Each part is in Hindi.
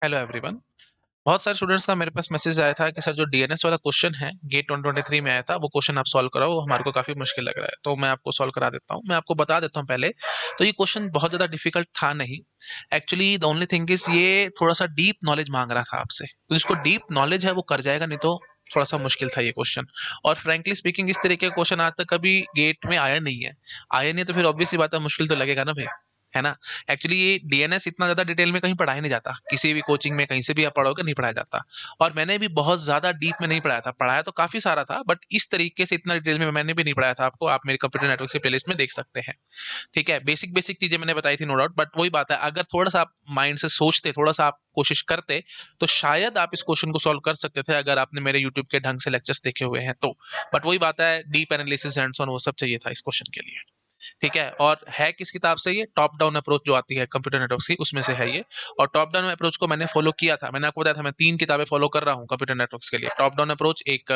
Hello everyone. बहुत सारे स्टूडेंट्स का मेरे पास मैसेज आया था कि सर जो डीएनएस वाला क्वेश्चन है गेट 2023 में आया था वो क्वेश्चन आप सॉल्व कराओ, वो हमारे को काफ़ी मुश्किल लग रहा है। तो मैं आपको सॉल्व करा देता हूँ। मैं आपको बता देता हूँ पहले। तो ये क्वेश्चन बहुत ज़्यादा डिफिकल्ट था नहीं। Actually the only thing is ये थोड़ा सा डीप नॉलेज मांग रहा था आपसे, तो जिसको डीप नॉलेज है वो कर जाएगा, नहीं तो थोड़ा सा मुश्किल था ये क्वेश्चन। और फ्रेंकली स्पीकिंग इस तरीके का क्वेश्चन आज तक कभी गेट में आया नहीं है। आया नहीं है तो फिर ऑब्वियसली बात है, मुश्किल तो लगेगा ना भाई, है ना। एक्चुअली ये डीएनएस इतना ज़्यादा डिटेल में कहीं पढ़ाया नहीं जाता, किसी भी कोचिंग में कहीं से भी आप पढ़ोगे नहीं पढ़ाया जाता। और मैंने भी बहुत ज़्यादा डीप में नहीं पढ़ाया था, पढ़ाया तो काफ़ी सारा था, बट इस तरीके से इतना डिटेल में मैंने भी नहीं पढ़ाया था आपको। आप मेरे कंप्यूटर नेटवर्क की प्लेलिस्ट में देख सकते हैं। ठीक है, बेसिक बेसिक चीज़ें मैंने बताई थी, नो डाउट। बट वही बात है, अगर थोड़ा सा आप माइंड से सोचते, थोड़ा सा आप कोशिश करते, तो शायद आप इस क्वेश्चन को सॉल्व कर सकते थे, अगर आपने मेरे यूट्यूब के ढंग से लेक्चर्स देखे हुए हैं तो। बट वही बात है, deep analysis and so on वो सब चाहिए था इस क्वेश्चन के लिए। ठीक है, और है किस किताब से? ये टॉप डाउन अप्रोच जो आती है कंप्यूटर नेटवर्क्स की, उसमें से है ये। और टॉप डाउन अप्रोच को मैंने फॉलो किया था, मैंने आपको बताया था मैं 3 किताबें फॉलो कर रहा हूँ कंप्यूटर नेटवर्क्स के लिए। टॉप डाउन अप्रोच, एक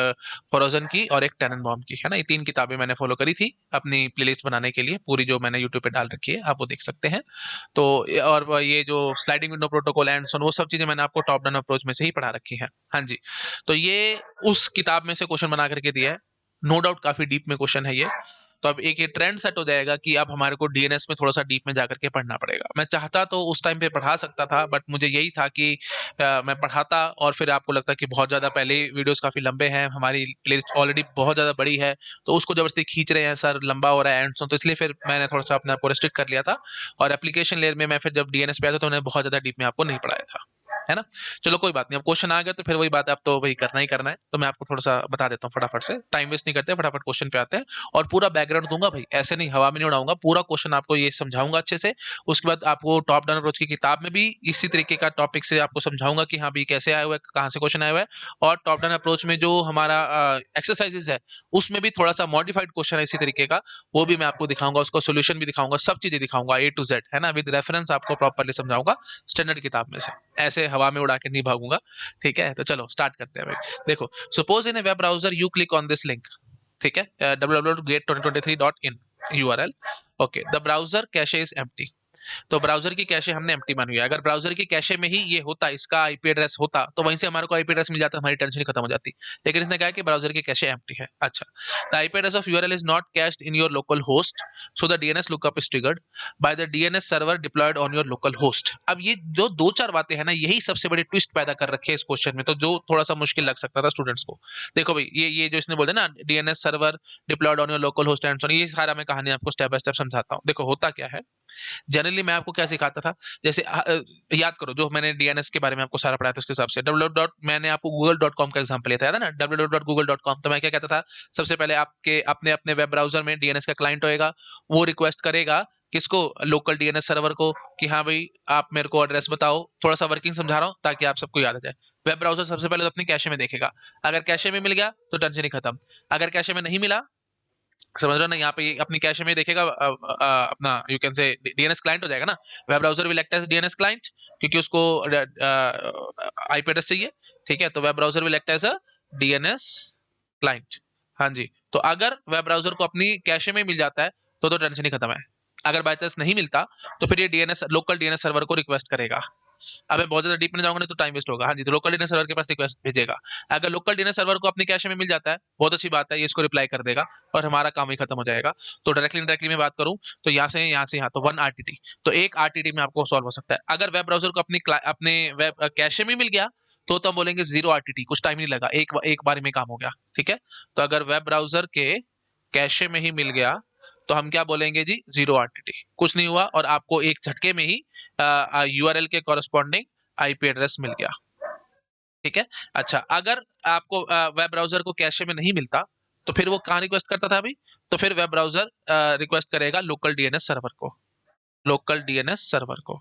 फोरोजन की और एक टेननबाउम की, है ना। ये 3 किताबें मैंने फॉलो करी थी अपनी प्लेलिस्ट बनाने के लिए, पूरी जो मैंने यूट्यूब पे डाल रखी है, आप वो देख सकते हैं। तो और ये जो sliding window protocol and so on, वो सब चीज़ें मैंने आपको टॉप डाउन अप्रोच में से ही पढ़ा रखी हैं। हाँ जी। तो ये उस किताब में से क्वेश्चन बना करके दिया है। नो डाउट काफ़ी डीप में क्वेश्चन है ये। तो अब एक ये ट्रेंड सेट हो जाएगा कि अब हमारे को डीएनएस में थोड़ा सा डीप में जाकर के पढ़ना पड़ेगा। मैं चाहता तो उस टाइम पे पढ़ा सकता था, बट मुझे यही था कि मैं पढ़ाता और फिर आपको लगता कि बहुत ज़्यादा पहले ही वीडियोस काफ़ी लंबे हैं, हमारी प्लेलिस्ट ऑलरेडी बहुत ज़्यादा बड़ी है, तो उसको ज़बरदस्ती खींच रहे हैं सर, लंबा हो रहा है एंड सो, तो इसलिए फिर मैंने थोड़ा सा अपने आप को रिस्ट्रिक्ट कर लिया था। और एप्लीकेशन लेयर में मैं फिर जब डीएनएस पे आया था तो मैंने बहुत ज़्यादा डीप में आपको नहीं पढ़ाया था, है ना। चलो कोई बात नहीं, अब क्वेश्चन आ गया तो फिर वही बात है, अब तो वही करना ही करना है। तो मैं आपको थोड़ा सा बता देता हूँ फटाफट से, टाइम वेस्ट नहीं करते, फटाफट क्वेश्चन पे आते हैं। और पूरा बैकग्राउंड दूंगा भाई, ऐसे नहीं हवा में नहीं उड़ाऊंगा, पूरा क्वेश्चन आपको ये समझाऊंगा अच्छे से। उसके बाद आपको टॉप डाउन अप्रोच की किताब में भी इसी तरीके का टॉपिक से आपको समझाऊंगा कि हाँ भाई कैसे आया हुआ है, कहाँ से क्वेश्चन आया हुआ है। और टॉप डाउन अप्रोच में जो हमारा एक्सरसाइजेज है, उसमें भी थोड़ा सा मॉडिफाइड क्वेश्चन है इसी तरीके का, वो भी मैं आपको दिखाऊंगा, उसको सोल्यूशन भी दिखाऊंगा, सब चीजें दिखाऊंगा A to Z, है ना, विद रेफरेंस आपको प्रॉपरली समझाऊंगा स्टैंडर्ड किताब में से। ऐसे हवा में उड़ा के नहीं भागूंगा। ठीक है, तो चलो स्टार्ट करते हैं भाई। देखो, suppose in A web browser you click on this link. ठीक है, www.gate2023.in URL। Okay, the browser cache is empty. तो ब्राउजर की कैशे हमने एम्प्टी मानी हुई है। अगर ब्राउजर की कैशे में ही ये होता, इसका आईपी एड्रेस होता, तो वहीं से हमारे को आईपी एड्रेस मिल जाता, हमारी टेंशन ही खत्म हो जाती। लेकिन इसने कहा कि ब्राउजर की कैशे एम्प्टी है। अच्छा, the IP address of URL is not cached in your local host, so the DNS lookup is triggered by the DNS server diploid on your local host. अब ये जो दो चार बातें हैं ना, यही सबसे बड़ी ट्विस्ट पैदा कर रखी है इस क्वेश्चन में, तो जो थोड़ा सा मुश्किल लग सकता था स्टूडेंट्स को। देखो भाई, ये जो इसने बोला ना, DNS server diploid on your local host and so on, ये सारा मैं कहानी आपको स्टेप बाय स्टेप समझाता हूँ। देखो होता क्या है, जनरली मैं आपको क्या सिखाता था, जैसे याद करो जो मैंने डीएनएस के बारे में आपको सारा पढ़ाया था, उसके हिसाब से डब्ल्यू डॉट, मैंने आपको google.com का एग्जांपल लिया था, याद है ना, www.google.com। तो मैं क्या कहता था, सबसे पहले आपके अपने अपने वेब ब्राउजर में डीएनएस का क्लाइंट होएगा, वो रिक्वेस्ट करेगा किसको, लोकल डीएनएस सर्वर को, कि हाँ भाई आप मेरे को एड्रेस बताओ। थोड़ा सा वर्किंग समझा रहा हूँ ताकि आप सबको याद आ जाए। वेब ब्राउजर सबसे पहले तो अपनी कैशे में देखेगा, अगर कैशे में मिल गया तो टेंशन ही खत्म। अगर कैशे में नहीं मिला, समझ रहे हो ना, यहाँ पे अपनी कैशे में देखेगा, अपना you can say DNS client हो जाएगा ना। Web browser will act as DNS client, क्योंकि उसको आईपी एड्रेस चाहिए। ठीक है, तो web browser will act as a DNS client. हाँ जी। तो अगर वेब ब्राउजर को अपनी कैशे में मिल जाता है तो टेंशन ही खत्म है। अगर बाई चांस नहीं मिलता तो फिर ये डीएनएस लोकल डीएनएस सर्वर को रिक्वेस्ट करेगा। अब मैं बहुत ज्यादा डीप में जाऊंगा नहीं तो टाइम वेस्ट होगा। हाँ जी, तो लोकल डीएनएस सर्वर के पास रिक्वेस्ट भेजेगा। अगर लोकल डीएनएस सर्वर को अपनी कैशे में मिल जाता है, बहुत अच्छी बात है, ये इसको रिप्लाई कर देगा और हमारा काम ही खत्म हो जाएगा। तो डायरेक्टली डायरेक्टली मैं बात करूं तो यहाँ से यहाँ तो 1 RTT, तो एक आरटीटी में आपको सॉल्व हो सकता है। अगर वेब ब्राउजर को अपने वेब कैशे में मिल गया तो हम बोलेंगे 0 RTT, कुछ टाइम नहीं लगा, एक बार में काम हो गया। ठीक है, तो अगर वेब ब्राउजर के कैशे में ही मिल गया तो हम क्या बोलेंगे जी, 0 RTT, कुछ नहीं हुआ और आपको एक झटके में ही यूआरएल के कॉरस्पॉन्डिंग आईपी एड्रेस मिल गया। ठीक है। अच्छा, अगर आपको वेब ब्राउजर को कैशे में नहीं मिलता तो फिर वो कहाँ रिक्वेस्ट करता था अभी, तो फिर वेब ब्राउजर रिक्वेस्ट करेगा लोकल डीएनएस सर्वर को, लोकल डीएनएस सर्वर को।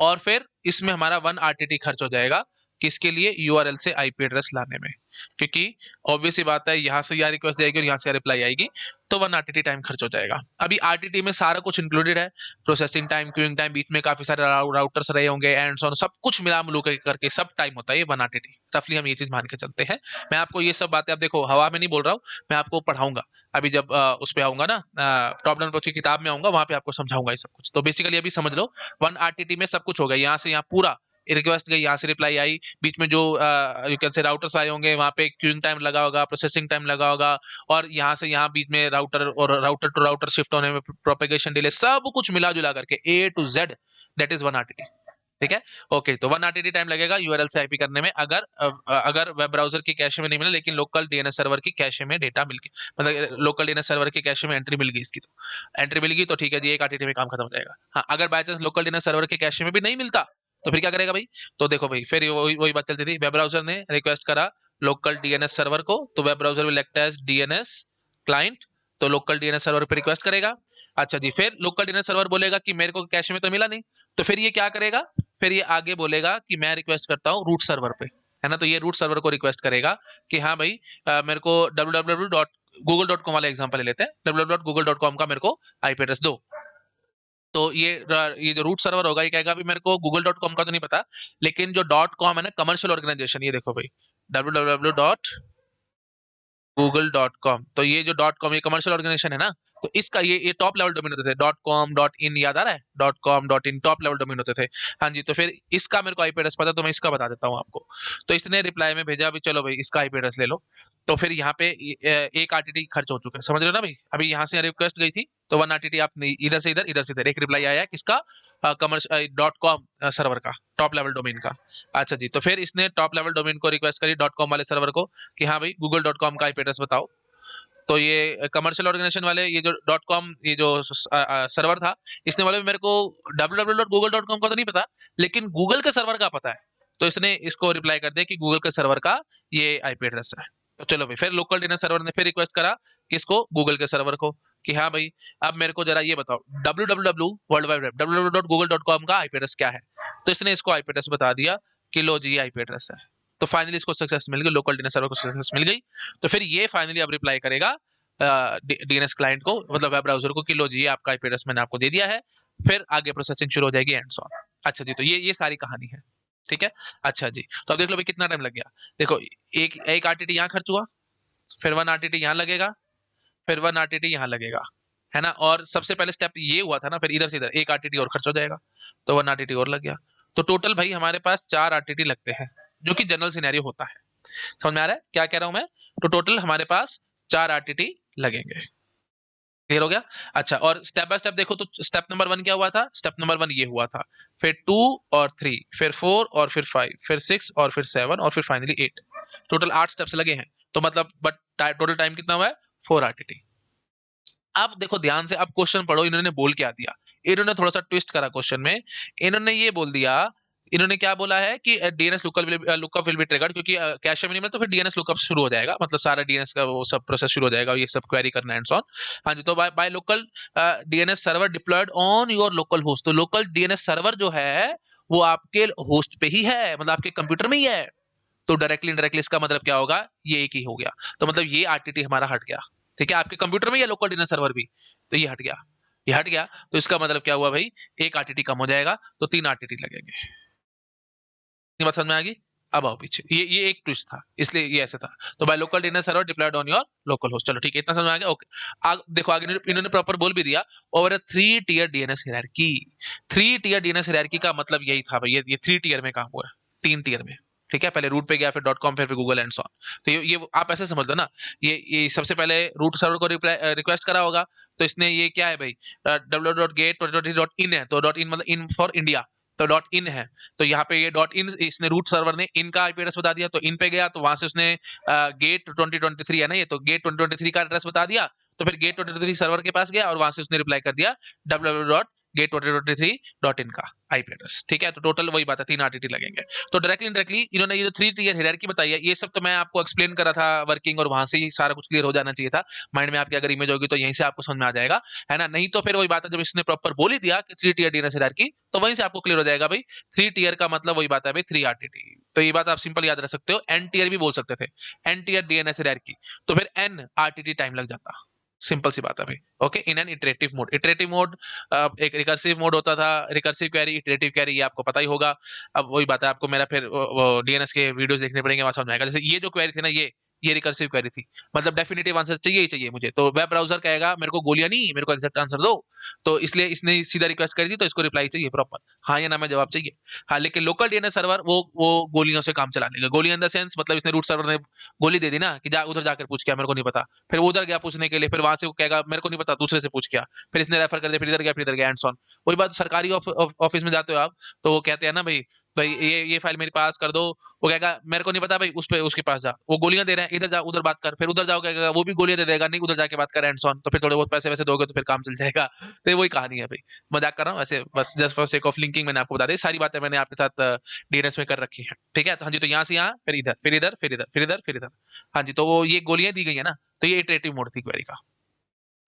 और फिर इसमें हमारा 1 RTT खर्च हो जाएगा, किसके लिए, यूआरएल से आईपी एड्रेस लाने में, क्योंकि ऑब्वियस सी बात है यहाँ से यहाँ रिक्वेस्ट जाएगी और यहाँ से रिप्लाई आएगी, तो 1 RTT टाइम खर्च हो जाएगा। अभी आरटीटी में सारा कुछ इंक्लूडेड है, प्रोसेसिंग टाइम, क्यूइंग टाइम, बीच में काफी सारे राउटर्स रहे होंगे एंड सो ऑन, सब कुछ मिला मिलू करके सब टाइम होता है ये 1 RTT, रफली हम ये चीज मान के चलते हैं। मैं आपको ये सब बातें, अब देखो हवा में नहीं बोल रहा हूँ, मैं आपको पढ़ाऊंगा अभी जब उस पे आऊंगा ना, टॉप डाउन की किताब में आऊंगा, वहां पे आपको समझाऊंगा ये सब कुछ। तो बेसिकली अभी समझ लो, 1 RTT में सब कुछ हो गया, यहाँ से यहाँ पूरा रिक्वेस्ट गई, यहाँ से रिप्लाई आई, बीच में जो यू कैन से राउटर्स आए होंगे, वहाँ पे क्यूइंग टाइम लगा होगा, प्रोसेसिंग टाइम लगा होगा, और यहाँ से यहाँ बीच में राउटर और राउटर टू राउटर शिफ्ट होने में प्रोपेगेशन डिले, सब कुछ मिला जुला करके A to Z that is 1 RTT। ठीक है, ओके। तो 1 RTT टाइम लगेगा यूआरएल से आईपी करने में, अगर वेब ब्राउजर की कैशे में नहीं मिला, लेकिन लोकल डीएनएस सर्वर की कैशे में डेटा मिल गई, मतलब लोकल डीएनएस सर्वर की कैशे में एंट्री मिल गई, इसकी तो एंट्री मिल गई तो ठीक है जी, 1 RTT में काम खत्म हो जाएगा। हाँ, अगर by chance local DNS server के कैशे में भी नहीं मिलता तो फिर क्या करेगा भाई? तो देखो भाई, फिर वही बात चलती थी, वेब ब्राउजर ने रिक्वेस्ट करा लोकल डीएनएस सर्वर को, तो web browser will act as DNS client, तो लोकल डीएनएस सर्वर पे रिक्वेस्ट करेगा। अच्छा जी, फिर लोकल डीएनएस सर्वर बोलेगा कि मेरे को कैशे में तो मिला नहीं, तो फिर ये क्या करेगा? फिर ये आगे बोलेगा कि मैं रिक्वेस्ट करता हूँ रूट सर्वर पे, है ना। तो ये रूट सर्वर को रिक्वेस्ट करेगा कि हाँ भाई, मेरे को www.google.com वाला एग्जांपल ले लेते हैं, www.google.com का मेरे को आईपी एड्रेस दो। तो ये जो रूट सर्वर होगा, ये कहेगा भी मेरे को google.com का तो नहीं पता, लेकिन जो .com है ना, कमर्शियल ऑर्गेनाइजेशन, ये देखो भाई www.google.com, तो ये जो .com ये कमर्शियल ऑर्गेनाइजेशन है ना, तो इसका ये टॉप लेवल डोमेन होते थे। .com .in याद आ रहा है? .com .in top level domain होते थे। हाँ जी, तो फिर इसका मेरे को आईपी एड्रेस पता, तो मैं इसका बता देता हूँ आपको। तो इसने रिप्लाई में भेजा भी चलो भाई इसका आईपी एड्रेस ले लो। तो फिर यहाँ पे 1 RTT खर्च हो चुका है, समझ रहे हो ना भाई? अभी यहाँ से रिक्वेस्ट गई थी तो 1 RTT आप इधर से इधर, इधर से इधर, एक रिप्लाई आया है किसका? कमर्शियल .com सर्वर का, टॉप लेवल डोमेन का। अच्छा जी, तो फिर इसने टॉप लेवल डोमेन को रिक्वेस्ट करी .com वाले सर्वर को कि हाँ भाई google.com का आईपी एड्रेस बताओ। तो ये कमर्शियल ऑर्गेनाइजेशन वाले, ये जो .com ये जो सर्वर था, इसने बोला मेरे को www.google.com का तो नहीं पता, लेकिन गूगल के सर्वर का पता है। तो इसने इसको रिप्लाई कर दिया कि गूगल के सर्वर का ये आईपी एड्रेस है। तो चलो भाई, फिर लोकल डीएनएस सर्वर ने फिर रिक्वेस्ट करा किसको? गूगल के सर्वर को कि हाँ भाई, अब मेरे को जरा ये बताओ www.google.com का आईपी एड्रेस क्या है। तो इसने इसको आईपी एड्रेस बता दिया कि लो जी, ये आईपी एड्रेस है। तो फाइनली इसको सक्सेस मिल गई, लोकल डीएनएस सर्वर को सक्सेस मिल गई। तो फिर ये फाइनली अब रिप्लाई करेगा डीएनएस क्लाइंट को, मतलब वेब ब्राउजर को, कि लो जी, आपका आईपी एड्रेस मैंने आपको दे दिया है। फिर आगे प्रोसेसिंग शुरू हो जाएगी एंड सो ऑन। अच्छा जी, तो ये सारी कहानी है। ठीक है, अच्छा जी, तो अब देख लो भाई कितना टाइम लग गया। देखो, एक RTT यहाँ खर्च हुआ, फिर 1 RTT यहाँ लगेगा, फिर 1 RTT यहाँ लगेगा, है ना। और सबसे पहले स्टेप ये हुआ था ना, फिर इधर से इधर 1 RTT और खर्च हो जाएगा, तो 1 RTT और लग गया। तो टोटल भाई हमारे पास 4 RTT लगते हैं, जो कि जनरल सिनेरियो होता है। समझ में आ रहा है क्या कह रहा हूं मैं? तो टोटल हमारे पास 4 RTT लगेंगे। क्लियर हो गया? अच्छा, और स्टेप बाय स्टेप देखो तो स्टेप नंबर 1 क्या हुआ था? स्टेप नंबर 1 ये हुआ था, फिर 2 और 3, फिर 4 और फिर 5, फिर 6 और फिर 7 और फिर फाइनली 8। टोटल 8 स्टेप्स लगे हैं। तो मतलब बट टोटल टाइम कितना हुआ है? 4 RTT। अब देखो ध्यान से, अब क्वेश्चन पढ़ो, इन्होंने बोल क्या दिया। इन्होंने थोड़ा सा ट्विस्ट करा क्वेश्चन में। इन्होंने ये बोल दिया, इन्होंने क्या बोला है कि DNS lookup will be triggered, क्योंकि कैश में नहीं मिला तो फिर डीएनएस लुकअप शुरू हो जाएगा, मतलब सारा डीएनएस का वो सब प्रोसेस शुरू हो जाएगा, ये सब क्वेरी करना एंड सो ऑन। हाँ जी, तो by local DNS server diploid on your local host. तो लोकल डीएनएस सर्वर जो है वो आपके होस्ट पे ही है, मतलब आपके कंप्यूटर में ही है। तो डायरेक्टली इनडायरेक्टली इसका मतलब क्या होगा? ये एक ही हो गया। तो मतलब ये आरटीटी हमारा हट गया। ठीक है, आपके कंप्यूटर में या लोकल डीएनएस सर्वर भी, तो ये हट गया, ये हट गया। तो इसका मतलब क्या हुआ भाई? एक आरटीटी कम हो जाएगा, तो 3 आरटीटी लगेंगे। ये बात समझ में आ गई? अब आओ पीछे, ये एक ट्विस्ट था, इसलिए ये ऐसे था। तो by local DNS server diploid on your local host. चलो ठीक है, इतना समझ में आ गया। ओके, देखो आगे इन्होंने प्रॉपर बोल भी दिया, over a 3 tier DNS hierarchy. 3 tier DNS hierarchy का मतलब यही था भाई, ये 3 टियर में काम हुआ है, 3 टियर में। ठीक है, पहले रूट पे गया, फिर .com, फिर गूगल एंड सो ऑन। तो ये आप ऐसे समझ लो ना, ये सबसे पहले रूट सर्वर को रिक्वेस्ट करा होगा। तो इसने ये क्या है भाई, www.get2023.in है, तो .in मतलब इन फॉर इंडिया, तो .in है। तो यहाँ पे ये .in, इसने रूट सर्वर ने इन का आईपी एड्रेस बता दिया, तो इन पे गया, तो वहां से उसने गेट 2023 है ना, ये तो गेट 2023 का एड्रेस बता दिया। तो फिर गेट 2023 सर्वर के पास गया और वहां से उसने रिप्लाई कर दिया www.get2023.in का आईपी एड्रेस। ठीक है, तो टोटल वही बात है, 3 आरटीटी लगेंगे। तो डायरेक्टली इनडायरेक्टली इन्होंने ये जो 3 टियर हायरार्की बताई है, ये सब तो मैं आपको एक्सप्लेन करा था वर्किंग, और वहां से ही सारा कुछ क्लियर हो जाना चाहिए था। माइंड में आपकी अगर इमेज होगी तो यहीं से आपको समझ में आ जाएगा, है ना। नहीं तो फिर वही बात है, जब इसने प्रॉपर बोल ही दिया कि 3 टियर डीएनएस हायरार्की, तो वहीं से आपको क्लियर हो जाएगा भाई 3 टियर का मतलब वही बात है भाई 3 आरटीटी। तो ये बात आप सिंपल याद रख सकते हो। एन टियर भी बोल सकते थे, एन टियर डीएनएस हायरार्की, तो फिर एन आरटीटी टाइम लग जाता। सिंपल सी बात है भाई। Okay, in an iterative mode, iterative mode एक रिकर्सिव मोड होता था, रिकर्सिव क्वेरी, इटरेटिव क्वेरी, ये आपको पता ही होगा। अब वही बात है, आपको मेरा फिर डीएनएस के वीडियोस देखने पड़ेंगे, वहां समझ में आएगा। जैसे ये जो क्वेरी थी ना, ये रिकर्सिव क्वेरी थी, मतलब डेफिनेटिव आंसर चाहिए ही चाहिए मुझे। तो वेब ब्राउजर कहेगा मेरे को गोलियां नहीं, मेरे को एग्जैक्ट आंसर दो, तो इसलिए इसने सीधा रिक्वेस्ट करी थी, तो इसको रिप्लाई चाहिए प्रॉपर, हाँ या ना में जवाब चाहिए। हाँ, लेकिन लोकल डीएनएस सर्वर वो गोलियों से काम चला लेगा। गोली इन द सेंस मतलब इसने रूट सर्वर ने गोली दे दी ना कि जा उधर जाकर पूछ क्या, मेरे को नहीं पता, फिर वो उधर गया पूछने के लिए, फिर वहां से वो कहेगा मेरे को नहीं पता, दूसरे से पूछ क्या, फिर इसने रेफर कर दिया, फिर इधर गया एंड सॉन। वही बात सरकारी ऑफिस में जाते हो आप, तो वो कहते हैं ना भाई, भाई ये फाइल मेरे पास कर दो, वो कहेगा मेरे को नहीं पता भाई, उस पे उसके पास जा, वो गोलियां दे रहे हैं, इधर जा उधर बात कर, फिर उधर जाओ कहेगा वो भी गोलियां दे देगा, नहीं उधर जाके बात कर एंड सॉन, तो फिर थोड़े बहुत पैसे वैसे दोगे तो फिर काम चल जाएगा। तो ये वही कहानी है भाई, मजाक कर रहा हूँ वैसे, बस just for sake of linking मैंने आपको बता दी, सारी बातें मैंने आपके साथ डीएनएस में कर रखी है, ठीक है। तो हाँ जी, तो यहाँ से यहाँ, फिर इधर, फिर इधर, फिर इधर, फिर इधर, फिर इधर। हाँ जी, तो वो ये गोलियां दी गई है ना, तो ये इटरेटिव मोड थी क्वेरी का।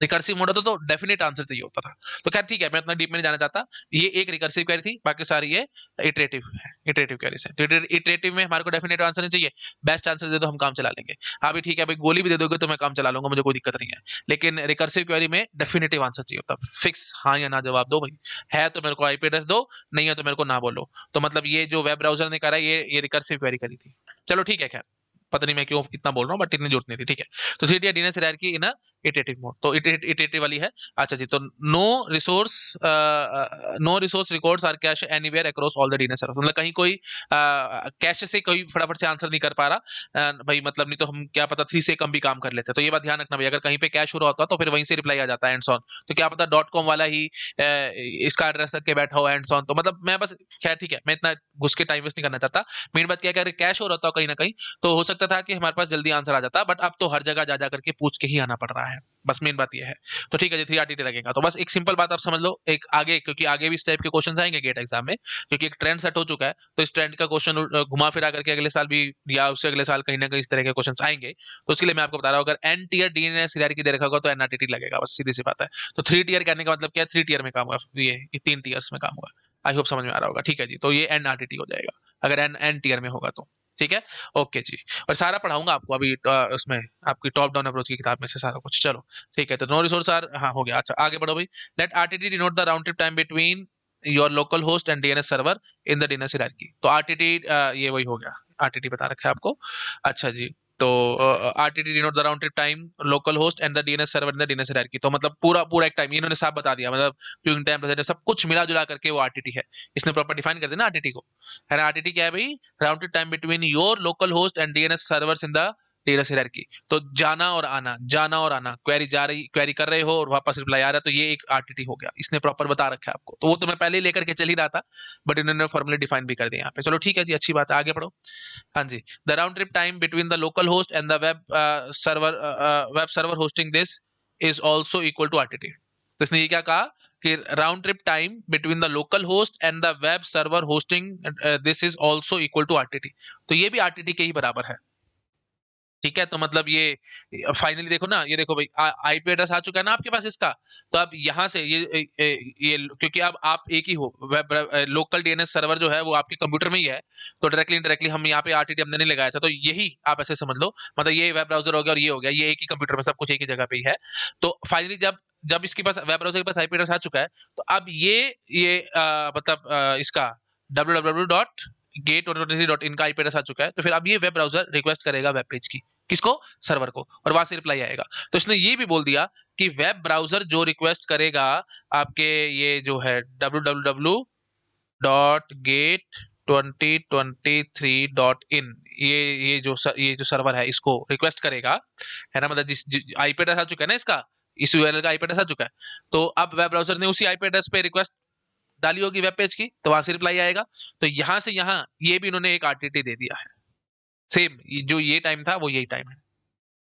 रिकर्सिव मोड होता तो डेफिनेट आंसर चाहिए होता था। तो खैर ठीक है, मैं इतना डीप में नहीं जाना चाहता। ये एक रिकर्सिव क्वेरी थी, बाकी सारी ये इटरेटिव है, इटरेटिव क्वेरी है। तो इटरेटिव में हमारे को डेफिनेट आंसर नहीं चाहिए, बेस्ट आंसर दे दो हम काम चला लेंगे। हाँ भी ठीक है भाई, गोली भी दे दोगे तो मैं काम चला लूंगा, मुझे कोई दिक्कत नहीं है। लेकिन रिकर्सिव क्वेरी में डेफिनेटिव आंसर चाहिए होता, फिक्स हाँ या ना जवाब दो भाई। है तो मेरे को आईपी एड्रेस दो, नहीं है तो मेरे को ना बोलो। तो मतलब ये जो वेब ब्राउजर ने करा, ये रिकर्सिव क्वेरी करी थी। चलो ठीक है, खैर पता नहीं मैं क्यों इतना बोल रहा हूँ, बट इतनी जरूरत नहीं थी, ठीक है। तो three tier DNS hierarchy in iterative mode, तो इटरेटिव वाली है। अच्छा जी, तो no resource records are cache anywhere across all the DNS server, मतलब कहीं कोई कैश से कोई फटाफट से आंसर नहीं कर पा रहा भाई, मतलब नहीं तो हम क्या पता 3 से कम भी काम कर लेते, तो ये बात ध्यान रखना भाई, अगर कहीं पे कैश हो रहा होता तो फिर वहीं से रिप्लाई आ जाता है एंड ऑन, तो क्या पता .com वाला ही इसका एड्रेस रख के बैठा हो एंड ऑन। तो मतलब मैं बस, खैर ठीक है, मैं इतना घुस के टाइम वेस्ट नहीं करना चाहता। मेन बात क्या है कि अगर कैश हो रहा था कहीं ना कहीं, तो हो सकता था कि हमारे पास जल्दी आंसर आ जाता, बट अब तो हर जगह जा जा करके पूछ के ही आना पड़ रहा है, बस मेन बात ये है। तो ठीक है जी, 3 RTT लगेगा, तो बस एक सिंपल बात आप समझ लो, एक आगे, क्योंकि आगे भी इस टाइप के क्वेश्चन आएंगे गेट एग्जाम में, क्योंकि एक ट्रेंड सेट हो चुका है, तो इस ट्रेंड का क्वेश्चन घुमा फिरा करके अगले साल भी या उससे अगले साल कहीं ना कहीं इस तरह के क्वेश्चन आएंगे। तो उसके लिए मैं आपको बता रहा हूँ, अगर एन टीयर डीएनएस हायरार्की दे रखा होगा तो NRTT लगेगा, बस सीधी सी बात है। तो 3 टियर कहने का मतलब क्या है, 3 टियर में काम हुआ, ये 3 टियर्स में काम हुआ। आई होप समझ में आ रहा होगा, ठीक है जी। तो ये NRTT हो जाएगा अगर एन टियर में होगा तो, ठीक है। ओके जी, और सारा पढ़ाऊंगा आपको अभी उसमें, आपकी टॉप डाउन अप्रोच की किताब में से सारा कुछ। चलो ठीक है, तो नो रिसोर्स आर, हाँ हो गया। अच्छा आगे बढ़ो भाई। Let RTT denote the round trip time between your local host and DNS server in the DNS hierarchy. तो RTT ये वही हो गया, RTT बता रखा है आपको। अच्छा जी, तो RTT denote the round trip time local host and the DNS server in the DNS hierarchy, तो मतलब पूरा पूरा एक टाइम इन्होंने साफ बता दिया, मतलब क्यूइंग टाइम प्रेजेंट सब कुछ मिला जुला करके वो RTT है। इसने प्रॉपर डिफाइन कर दिया ना RTT को, है ना। RTT क्या है भाई, round trip time between your local host and DNS servers in the DNS hierarchy. तो जाना और आना, जाना और आना, क्वेरी जा रही, क्वेरी कर रहे हो और वापस रिप्लाई आ रहा है, तो ये एक RTT हो गया, इसने प्रॉपर बता रखा है आपको। तो वो तो मैं पहले ही लेकर के चल ही रहा था, बट इन्होंने फॉर्मली डिफाइन भी कर दिया यहाँ पे। चलो ठीक है जी, अच्छी बात है, आगे बढ़ो। हाँ जी, the round trip time between the local host and the web server hosting this is also equal to RTT। तो इसने ये क्या कहा कि round trip time between the local host and the web server hosting this is also equal to RTT। तो ये भी RTT के ही बराबर है, ठीक है। तो मतलब ये फाइनली देखो ना, ये देखो भाई आईपी एड्रेस आ चुका है ना आपके पास इसका। तो अब यहाँ से ये क्योंकि अब आप एक ही हो, वेब लोकल डीएनएस सर्वर जो है वो आपके कंप्यूटर में ही है, तो डायरेक्टली इनडायरेक्टली हम यहाँ पे RTT हमने नहीं लगाया था, तो यही आप ऐसे समझ लो, मतलब ये वेब ब्राउजर हो गया और ये हो गया, ये एक ही कंप्यूटर में सब कुछ एक ही जगह पे ही है। तो फाइनली जब जब इसके पास वेब ब्राउजर के पास आईपी एड्रेस आ चुका है, तो अब ये मतलब इसका www.gate2023.in का आईपी एड्रेस आ चुका है, तो फिर अब ये वेब ब्राउजर रिक्वेस्ट करेगा वेब पेज की, किसको, सर्वर को, और वहां से रिप्लाई आएगा। तो इसने ये भी बोल दिया कि वेब ब्राउजर जो रिक्वेस्ट करेगा आपके ये जो है www.gate2023.in, ये जो सर्वर है इसको रिक्वेस्ट करेगा, है ना। मतलब जिस आईपी एड्रेस आ चुका है ना इसका, इस यूआरएल का आईपी एड्रेस आ चुका है, तो अब वेब ब्राउजर ने उसी आईपी एड्रेस पे रिक्वेस्ट डाली होगी वेब पेज की, तो वहां से रिप्लाई आएगा। तो यहां से यहां ये भी इन्होंने एक RTT दे दिया है, सेम जो ये टाइम था वो यही टाइम है।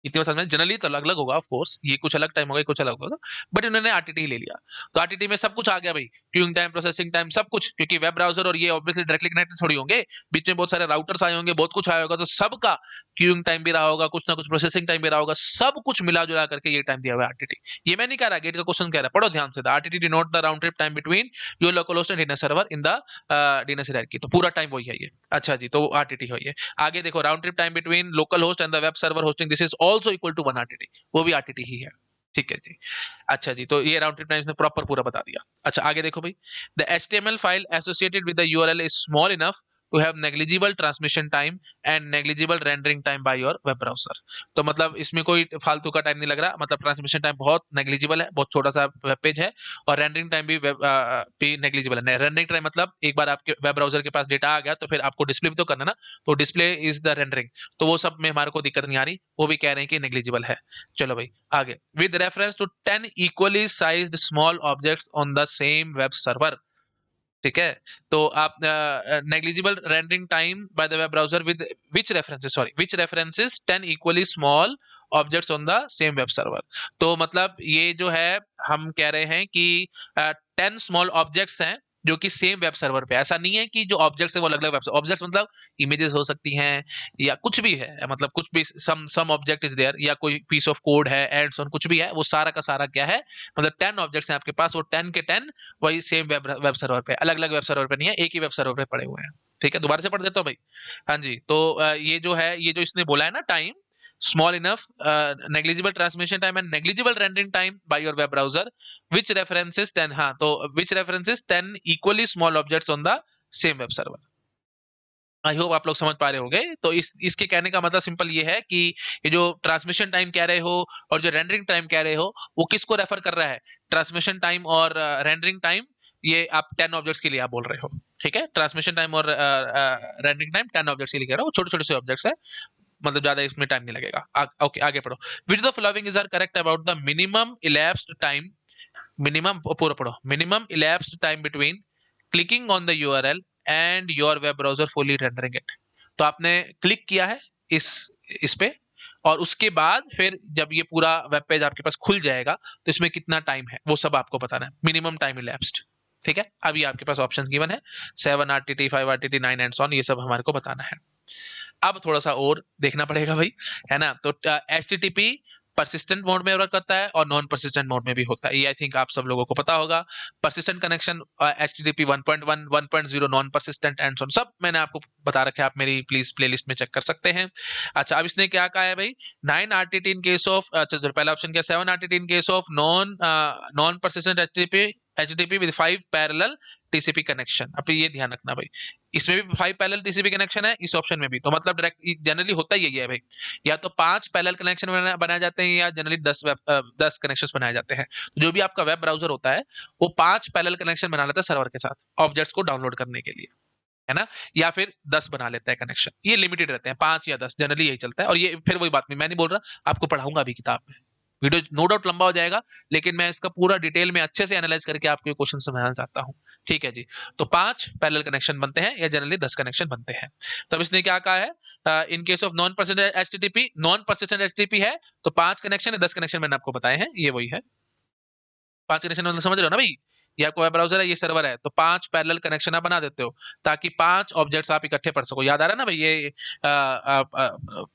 इतनी बात समझ में, जनरली तो अलग अलग होगा ऑफ कोर्स, ये कुछ अलग टाइम होगा, कुछ अलग होगा, बट इन्होंने RTT ही ले लिया। तो RTT में सब कुछ आ गया भाई, क्यूइंग टाइम, प्रोसेसिंग टाइम, सब कुछ, क्योंकि वेब ब्राउजर और ये ऑब्वियसली डायरेक्टली कनेक्टेड थोड़ी होंगे, बीच में बहुत सारे राउटर्स आए होंगे, बहुत कुछ आया होगा, तो सबका क्यूइंग टाइम भी रहा होगा, कुछ ना कुछ प्रोसेसिंग टाइम भी रहा होगा, सब कुछ मिला जुला करके ये टाइम दिया हुआ है RTT। ये मैं नहीं कह रहा, गेट का क्वेश्चन कह रहा है, पढ़ो ध्यान से। RTT denote the round trip time between your local host and DNS server in the DNS hierarchy. तो पूरा टाइम वही है ये। अच्छा जी, तो RTT है ये। आगे देखो, round trip time between local host and the web server hosting this is also equal to 1 RTT, वो भी RTT ही है, ठीक है जी। अच्छा जी, तो ये राउंड ट्रिप टाइम्स ने प्रॉपर पूरा बता दिया। अच्छा आगे देखो भाई, the HTML file associated with the URL is small enough to have negligible transmission time and negligible rendering time by your web browser। तो मतलब इसमें कोई फालतू का टाइम नहीं लग रहा, मतलब ट्रांसमिशन टाइम बहुत नेग्लिजिबल है, बहुत छोटा सा वेब पेज है, और रेंडरिंग टाइम भी नेग्लिजिबल है। रेंडरिंग टाइम मतलब एक बार आपके वेब ब्राउजर के पास डेटा आ गया तो फिर आपको डिस्प्ले भी तो करना ना, तो डिस्प्ले इज द रेंडरिंग, तो वो सब में हमारे को दिक्कत नहीं आ रही, वो भी कह रहे हैं कि नेग्लिजिबल है। चलो भाई आगे, with reference to 10 equally sized small objects on the same web server. ठीक है, तो आप negligible rendering time by the web browser with which references 10 equally small objects on the same web server. तो मतलब ये जो है हम कह रहे हैं कि 10 स्मॉल ऑब्जेक्ट्स हैं जो कि सेम वेब सर्वर पे। ऐसा नहीं है कि जो ऑब्जेक्ट्स है वो अलग अलग वेब ऑब्जेक्ट्स, मतलब इमेजेस हो सकती हैं या कुछ भी है, मतलब कुछ भी सम ऑब्जेक्ट इज देयर, या कोई पीस ऑफ कोड है एंड सो कुछ भी है, वो सारा का सारा क्या है, मतलब 10 ऑब्जेक्ट्स हैं आपके पास, वो 10 के 10 वही सेम वेब सर्वर पे, अलग अलग वेब सर्वर पे नहीं है, एक ही वेब सर्वर पे पड़े हुए हैं। ठीक है, दोबारा से पढ़ देता हूँ भाई। हाँ जी, तो ये जो है, ये जो इसने बोला है ना time, small enough negligible transmission time and negligible rendering time by your web browser which references 10, हाँ तो which references 10 equally small objects on the same web server। I hope आप लोग समझ पा रहे होंगे। तो इसके कहने का मतलब सिंपल ये है कि ये जो ट्रांसमिशन टाइम कह रहे हो और जो रेंडरिंग टाइम कह रहे हो, वो किसको रेफर कर रहा है, ट्रांसमिशन टाइम और रेंडरिंग टाइम, ये आप 10 ऑब्जेक्ट्स के लिए आप बोल रहे हो। ठीक है, ट्रांसमिशन टाइम और रेंडरिंग टाइम 10 ऑब्जेक्ट्स के लिए कह रहा हूँ, छोटे छोटे से ऑब्जेक्ट्स है, मतलब ज्यादा इसमें टाइम नहीं लगेगा। ओके आगे पढ़ो। Which the following is are correct about the minimum elapsed time, minimum पूरा पढ़ो, minimum elapsed time between clicking on the URL and your web browser fully rendering it. तो आपने क्लिक किया है इस पे, और उसके बाद फिर जब ये पूरा वेब पेज आपके पास खुल जाएगा तो इसमें कितना टाइम है वो सब आपको बताना है, मिनिमम टाइम इलैप्स्ड। ठीक है, अभी आपके पास ऑप्शन गिवन है 7 RTT 5 RTT 9 and so on, ये सब हमारे को बताना है। अब थोड़ा सा और देखना पड़ेगा भाई, है ना। तो HTTP परसिस्टेंट मोड में वर्क करता है और नॉन परसिस्टेंट मोड में भी होता है, ये आई थिंक आप सब लोगों को पता होगा। Persistent connection HTTP 1.1 1.0 non persistent and so सब मैंने आपको बता रखा है, आप मेरी प्लीज प्लेलिस्ट में चेक कर सकते हैं। अच्छा, अब इसने क्या कहा है भाई, 9 RTT इन केस ऑफ, अच्छा पहला ऑप्शन क्या, 7 RTT in case of non persistent HTTP with 5 parallel TCP connection. अब ये ध्यान रखना भाई, इसमें भी 5 पैरेलल TCP कनेक्शन है, इस ऑप्शन में भी, तो मतलब डायरेक्ट जनरली होता ही है भाई, या तो 5 पैरेलल कनेक्शन बनाए जाते हैं या जनरली 10 कनेक्शंस बनाए जाते हैं। तो जो भी आपका वेब ब्राउजर होता है वो 5 पैरेलल कनेक्शन बना लेता है सर्वर के साथ ऑब्जेक्ट्स को डाउनलोड करने के लिए, है ना, या फिर 10 बना लेता है कनेक्शन, ये लिमिटेड रहते हैं, 5 या 10 जनरली यही चलता है। और ये फिर वही बात नहीं, मैं नहीं बोल रहा, आपको पढ़ाऊंगा अभी किताब में, वीडियो नो डाउट लंबा हो जाएगा, लेकिन मैं इसका पूरा डिटेल में अच्छे से एनालाइज करके आपको क्वेश्चन समझाना चाहता हूं। ठीक है जी, तो 5 पैरेलल कनेक्शन बनते हैं या जनरली 10 कनेक्शन बनते हैं। तब इसने क्या कहा है, in case of non persistent HTTP, non persistent HTTP है तो 5 कनेक्शन है, 10 कनेक्शन मैंने आपको बताए हैं, ये वही है। 5 कनेक्शन मतलब समझ रहे हो ना भाई, ये आपको वेब ब्राउजर है, ये सर्वर है, तो 5 पैरेलल कनेक्शन आप बना देते हो ताकि 5 ऑब्जेक्ट्स आप इकट्ठे पढ़ सको। याद आ रहा है ना भाई, ये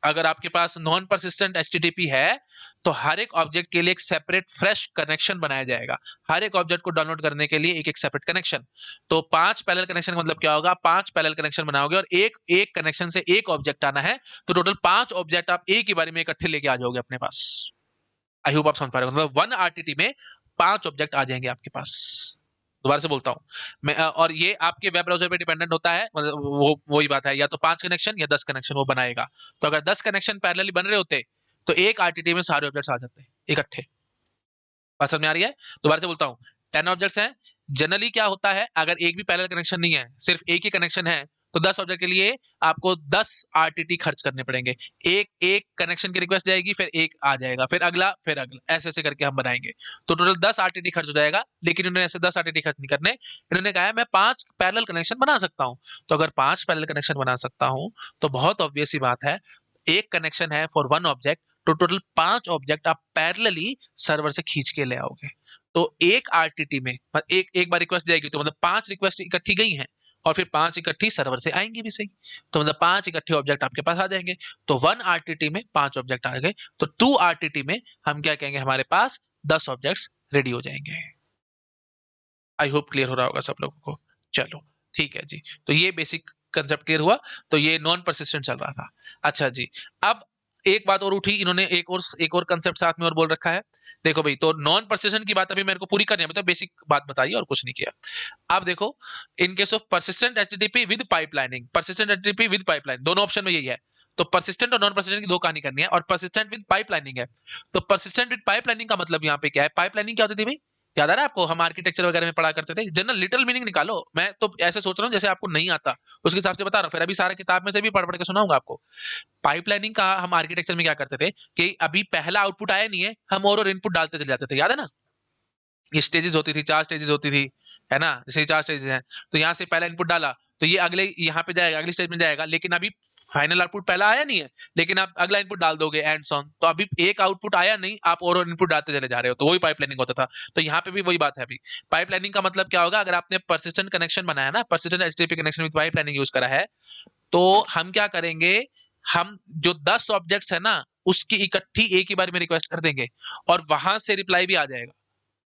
अगर आपके पास नॉन परसिस्टेंट HTTP है तो हर एक ऑब्जेक्ट के लिए एक सेपरेट फ्रेश कनेक्शन बनाया जाएगा, हर एक ऑब्जेक्ट को डाउनलोड करने के लिए एक एक सेपरेट कनेक्शन। तो 5 पैरेलल कनेक्शन मतलब क्या होगा, 5 पैरेलल कनेक्शन बनाओगे और एक एक कनेक्शन से एक ऑब्जेक्ट आना है, तो टोटल 5 ऑब्जेक्ट आप एक ही बारे में इकट्ठे लेके आ जाओगे अपने पास। आई होप आप समझ पा रहे हो, मतलब 1 RTT में 5 ऑब्जेक्ट आ जाएंगे आपके पास। दोबारा से बोलता हूं मैं, और ये आपके वेब ब्राउजर पे डिपेंडेंट होता है, मतलब वो वही बात है, या तो 5 कनेक्शन या 10 कनेक्शन वो बनाएगा। तो अगर 10 कनेक्शन पैरेलली बन रहे होते तो एक RTT में सारे ऑब्जेक्ट्स आ जाते हैं इकट्ठे। बात समझ में आ रही है? दोबारा से बोलता हूं, 10 ऑब्जेक्ट्स हैं, जनरली क्या होता है अगर एक भी पैरेलल कनेक्शन नहीं है, सिर्फ एक ही कनेक्शन है, तो 10 ऑब्जेक्ट के लिए आपको 10 RTT खर्च करने पड़ेंगे। एक एक कनेक्शन की रिक्वेस्ट जाएगी, फिर एक आ जाएगा, फिर अगला, ऐसे ऐसे करके हम बनाएंगे, तो टोटल 10 RTT खर्च हो जाएगा। लेकिन इन्होंने ऐसे 10 RTT खर्च नहीं करने, इन्होंने कहा है मैं 5 पैरेलल कनेक्शन बना सकता हूं। तो अगर 5 पैरेलल कनेक्शन बना सकता हूं तो बहुत ऑब्वियस सी बात है, एक कनेक्शन है फॉर 1 ऑब्जेक्ट, तो टोटल 5 ऑब्जेक्ट आप पैरेलली सर्वर से खींच के ले आओगे। तो एक RTT में एक एक बार रिक्वेस्ट जाएगी, तो मतलब 5 रिक्वेस्ट इकट्ठी गई हैं और फिर 5 इकट्ठी सर्वर से आएंगी भी सही, तो मतलब 5 इकट्ठे ऑब्जेक्ट आपके पास आ जाएंगे। तो 1 RTT में 5 ऑब्जेक्ट आ गए, तो 2 RTT में हम क्या कहेंगे, हमारे पास 10 ऑब्जेक्ट्स रेडी हो जाएंगे। आई होप क्लियर हो रहा होगा सब लोगों को। चलो ठीक है जी, तो ये बेसिक कंसेप्ट क्लियर हुआ। तो ये नॉन परसिस्टेंट चल रहा था। अच्छा जी, अब एक बात और उठी, इन्होंने एक और कंसेप्ट साथ में और बोल रखा है। देखो भाई, तो नॉन परसिस्टेंट की बात अभी मेरे को पूरी करनी है, मतलब बेसिक बात बताइए और कुछ नहीं किया। अब देखो, in case of persistent HTTP with pipelining, persistent HTTP with pipeline, दोनों ऑप्शन में यही है। तो परसिस्टेंट और नॉन परसिस्टेंट की दो कहानी करनी है, और परसिस्टेंट विद पाइपलाइनिंग है। तो परसिस्टेंट विद पाइपलाइनिंग का मतलब यहाँ पे क्या है? पाइपलाइनिंग क्या होती थी भाई? याद आ रहा है आपको? हम आर्किटेक्चर वगैरह में पढ़ा करते थे। जनरल लिटिल मीनिंग निकालो। मैं तो ऐसे सोच रहा हूँ जैसे आपको नहीं आता, उसके हिसाब से बता रहा हूँ। फिर अभी सारा किताब में से भी पढ़ पढ़ के सुनाऊंगा आपको। पाइपलाइनिंग का हम आर्किटेक्चर में क्या करते थे कि अभी पहला आउटपुट आया नहीं है, हम और इनपुट डालते चले जाते थे। याद है ना? ये स्टेजेस होती थी, 4 स्टेजेस होती थी, है ना? जैसे 4 स्टेजेस हैं, तो यहाँ से पहला इनपुट डाला तो ये अगले यहाँ पे जाएगा, अगली स्टेज में जाएगा, लेकिन अभी फाइनल आउटपुट पहला आया नहीं है, लेकिन आप अगला इनपुट डाल दोगे एंड सॉन, तो अभी एक आउटपुट आया नहीं, आप और इनपुट डालते चले जा रहे हो, तो वही पाइपलाइनिंग होता था। तो यहाँ पे भी वही बात है। अभी पाइपलाइनिंग का मतलब क्या होगा? अगर आपने परसिस्टेंट कनेक्शन बनाया ना, persistent HTTP connection with pipelining use करा है, तो हम क्या करेंगे? हम जो 10 ऑब्जेक्ट्स है ना, उसकी इकट्ठी एक ही बार में रिक्वेस्ट कर देंगे, और वहां से रिप्लाई भी आ जाएगा।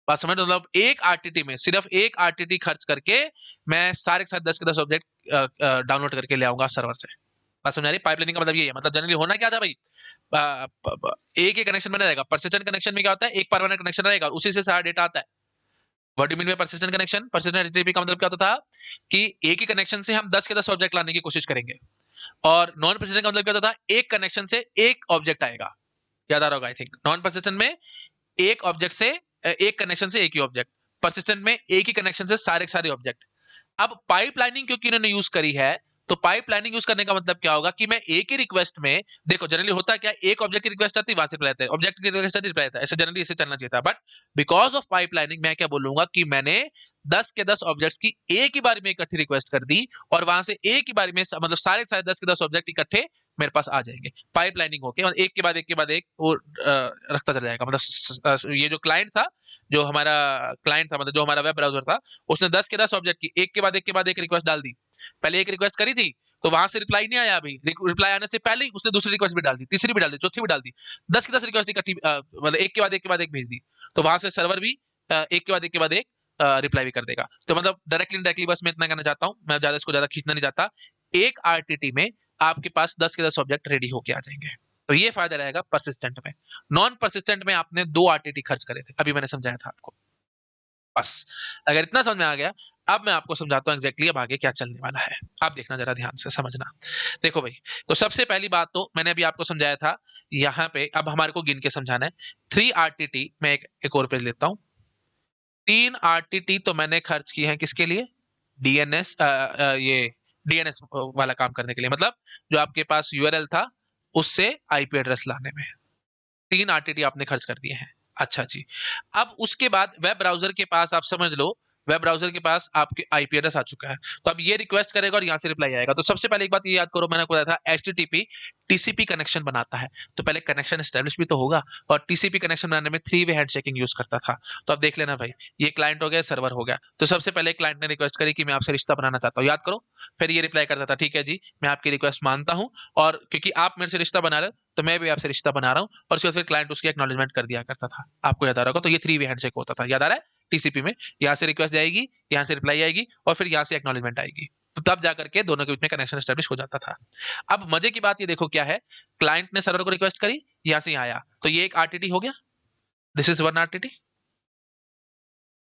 बात समझ रहे हो? मतलब एक आरटीटी में, सिर्फ एक आरटीटी खर्च करके मैं सारे के सारे 10 के 10 ऑब्जेक्ट डाउनलोड करके ले आऊंगा सर्वर से। बात समझ आ रही? पाइपलाइनिंग का मतलब ये है। मतलब जनरली होना क्या था भाई? एक ही कनेक्शन बना रहेगा। परसिस्टेंट कनेक्शन में क्या होता है? एक परमानेंट कनेक्शन रहेगा, उसी से सारा डेटा आता है। What do mean by persistent connection? Persistent HTTP का मतलब क्या होता था कि एक ही कनेक्शन से हम 10 के 10 ऑब्जेक्ट लाने की कोशिश करेंगे। और नॉन परसिस्टेंट का मतलब क्या होता था? एक कनेक्शन से एक ऑब्जेक्ट आएगा। याद आ रहा होगा आई थिंक। नॉन परसिस्टेंट में एक ऑब्जेक्ट से, एक कनेक्शन से एक ही ऑब्जेक्ट। परसिस्टेंट में एक ही कनेक्शन से सारे के सारे ऑब्जेक्ट। अब पाइपलाइनिंग क्योंकि इन्होंने यूज करी है, तो पाइपलाइनिंग यूज करने का मतलब क्या होगा कि मैं एक ही रिक्वेस्ट में, देखो जनरली होता है क्या, एक ऑब्जेक्ट की रिक्वेस्ट आती है, वहां से रिप्लाई आता है, ऑब्जेक्ट की रिक्वेस्ट आती है, रिप्लाई आता है, ऐसे जनरली ऐसे चलना चाहिए था। बट बिकॉज ऑफ पाइपलाइनिंग मैं क्या बोलूंगा कि मैंने 10 के 10 ऑब्जेक्ट्स की एक ही बार में इकट्ठी रिक्वेस्ट कर दी, और वहां से एक ही बार में मतलब सारे सारे 10 के 10 ऑब्जेक्ट इकट्ठे मेरे पास आ जाएंगे। पाइपलाइनिंग होके मतलब एक के बाद एक के बाद एक वो रखता चला जाएगा। मतलब ये जो क्लाइंट था, जो हमारा क्लाइंट था, मतलब जो हमारा वेब ब्राउजर था, उसने 10 के 10 ऑब्जेक्ट की एक के बाद एक के बाद एक रिक्वेस्ट डाल दी। पहले एक रिक्वेस्ट करी थी, तो वहां से रिप्लाई नहीं आया, अभी रिप्लाई आने से पहले ही उसने दूसरी रिक्वेस्ट भी डाल दी, तीसरी भी डाल दी, चौथी भी डाल दी। 10 की 10 रिक्वेस्ट इकट्ठी मतलब एक के बाद एक के बाद एक भेज दी। तो वहां से सर्वर भी एक के बाद एक के बाद एक रिप्लाई भी कर देगा। तो मतलब डायरेक्टली डायरेक्टली बस मैं इतना कहना चाहता हूँ, मैं ज्यादा इसको ज्यादा खींचना नहीं चाहता। एक आरटीटी में आपके पास 10 के 10 ऑब्जेक्ट रेडी होके आ जाएंगे। तो ये फायदा रहेगा परसिस्टेंट में। नॉन परसिस्टेंट में आपने 2 आरटीटी खर्च करे थे, अभी मैंने समझाया था आपको। बस अगर इतना समझ में आ गया, अब मैं आपको समझाता हूँ एग्जैक्टली अब आगे क्या चलने वाला है। आप देखना जरा ध्यान से समझना। देखो भाई, तो सबसे पहली बात तो मैंने अभी आपको समझाया था, यहाँ पे अब हमारे को गिन के समझाना है। 3 आरटीटी, मैं एक और पेज लेता हूँ। 3 आरटीटी तो मैंने खर्च की है किसके लिए? डीएनएस, ये डीएनएस वाला काम करने के लिए, मतलब जो आपके पास यूआरएल था उससे आईपी एड्रेस लाने में 3 आरटीटी आपने खर्च कर दिए हैं। अच्छा जी। अब उसके बाद वेब ब्राउजर के पास, आप समझ लो, वेब ब्राउजर के पास आपके आईपी एड्रेस आ चुका है। तो अब ये रिक्वेस्ट करेगा और यहां से रिप्लाई आएगा। तो सबसे पहले एक बात ये याद करो, मैंने आपको बताया था एचटीटीपी टीसीपी कनेक्शन बनाता है, तो पहले कनेक्शन एस्टेब्लिश भी तो होगा। और टीसीपी कनेक्शन बनाने में 3 वे हैंडशेकिंग यूज करता था। तो अब देख लेना भाई, ये क्लाइंट हो गया, सर्वर हो गया। तो सबसे पहले क्लाइंट ने रिक्वेस्ट करी कि मैं आपसे रिश्ता बनाना चाहता हूँ, याद करो। फिर ये रिप्लाई करता था, ठीक है जी, मैं आपकी रिक्वेस्ट मानता हूँ, और क्योंकि आप मेरे से रिश्ता बना रहे हो तो मैं भी आपसे रिश्ता बना रहा हूँ। और उसके बाद फिर क्लाइंट उसकी एक्नॉलेजमेंट कर दिया करता था। आपको याद आ रहा होगा। तो ये 3 वे हैंडशेक होता था, याद आ रहा है? टीसीपी में यहाँ से रिक्वेस्ट जाएगी, यहाँ से रिप्लाई आएगी, और फिर यहाँ से एक्नॉलेजमेंट आएगी। तो तब जाकर के दोनों के बीच में कनेक्शन एस्टेब्लिश हो जाता था। अब मजे की बात ये देखो क्या है, क्लाइंट ने सर्वर को रिक्वेस्ट करी, यहाँ से यहाँ आया, तो ये एक आरटीटी हो गया। This is 1 RTT.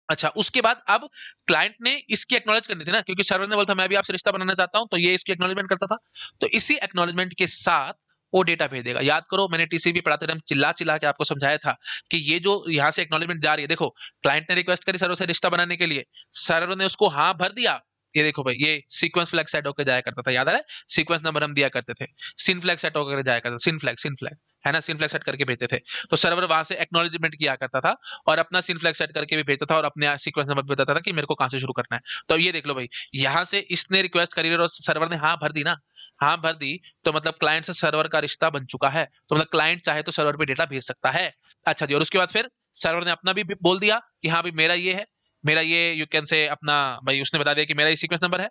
अच्छा, उसके बाद अब क्लाइंट ने इसकी एक्नॉलेज करनी थी ना, क्योंकि सर्वर ने बोला था मैं भी आपसे रिश्ता बनाना चाहता हूं, तो ये इसकी एक्नॉलेजमेंट करता था। तो इसी एक्नॉलेजमेंट के साथ वो डेटा भेज देगा। याद करो, मैंने टीसीपी पढ़ाते टाइम चिल्ला चिल्ला के आपको समझाया था कि ये जो यहां से एक्नॉलेजमेंट जा रही है, देखो क्लाइंट ने रिक्वेस्ट करी सर्वर से रिश्ता बनाने के लिए, सर्वर ने उसको हाँ भर दिया। ये देखो भाई, ये सीक्वेंस फ्लैग सेट होकर जाया करता था, याद आ रहा है? सीक्वेंस नंबर हम दिया करते थे, सिन फ्लैग सेट होकर जाया करता, सिन फ्लैग है ना, सिन फ्लैग सेट करके भेजते थे। तो सर्वर वहां से एक्नॉलेजमेंट किया करता था, और अपना सिन फ्लैग सेट करके भी भेजता था, और अपने सीक्वेंस नंबर बताता था कि मेरे को कहां से शुरू करना है। तो अब ये देख लो भाई, यहां से इसने रिक्वेस्ट करी और सर्वर ने हाँ भर दी ना, हाँ भर दी, तो मतलब क्लाइंट से सर्वर का रिश्ता बन चुका है। तो मतलब क्लाइंट चाहे तो सर्वर पे डेटा भेज सकता है। अच्छा जी, और उसके बाद फिर सर्वर ने अपना भी बोल दिया कि हाँ भाई मेरा ये है, मेरा ये, यू कैन से अपना, भाई उसने बता दिया कि मेरा ये सीक्वेंस नंबर है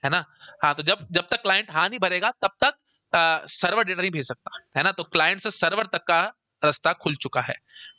ना। हाँ, तो जब जब तक क्लाइंट हाँ नहीं भरेगा तब तक सर्वर डेटा नहीं भेज सकता, है ना। तो क्लाइंट से सर्वर तक का रास्ता खुल चुका है।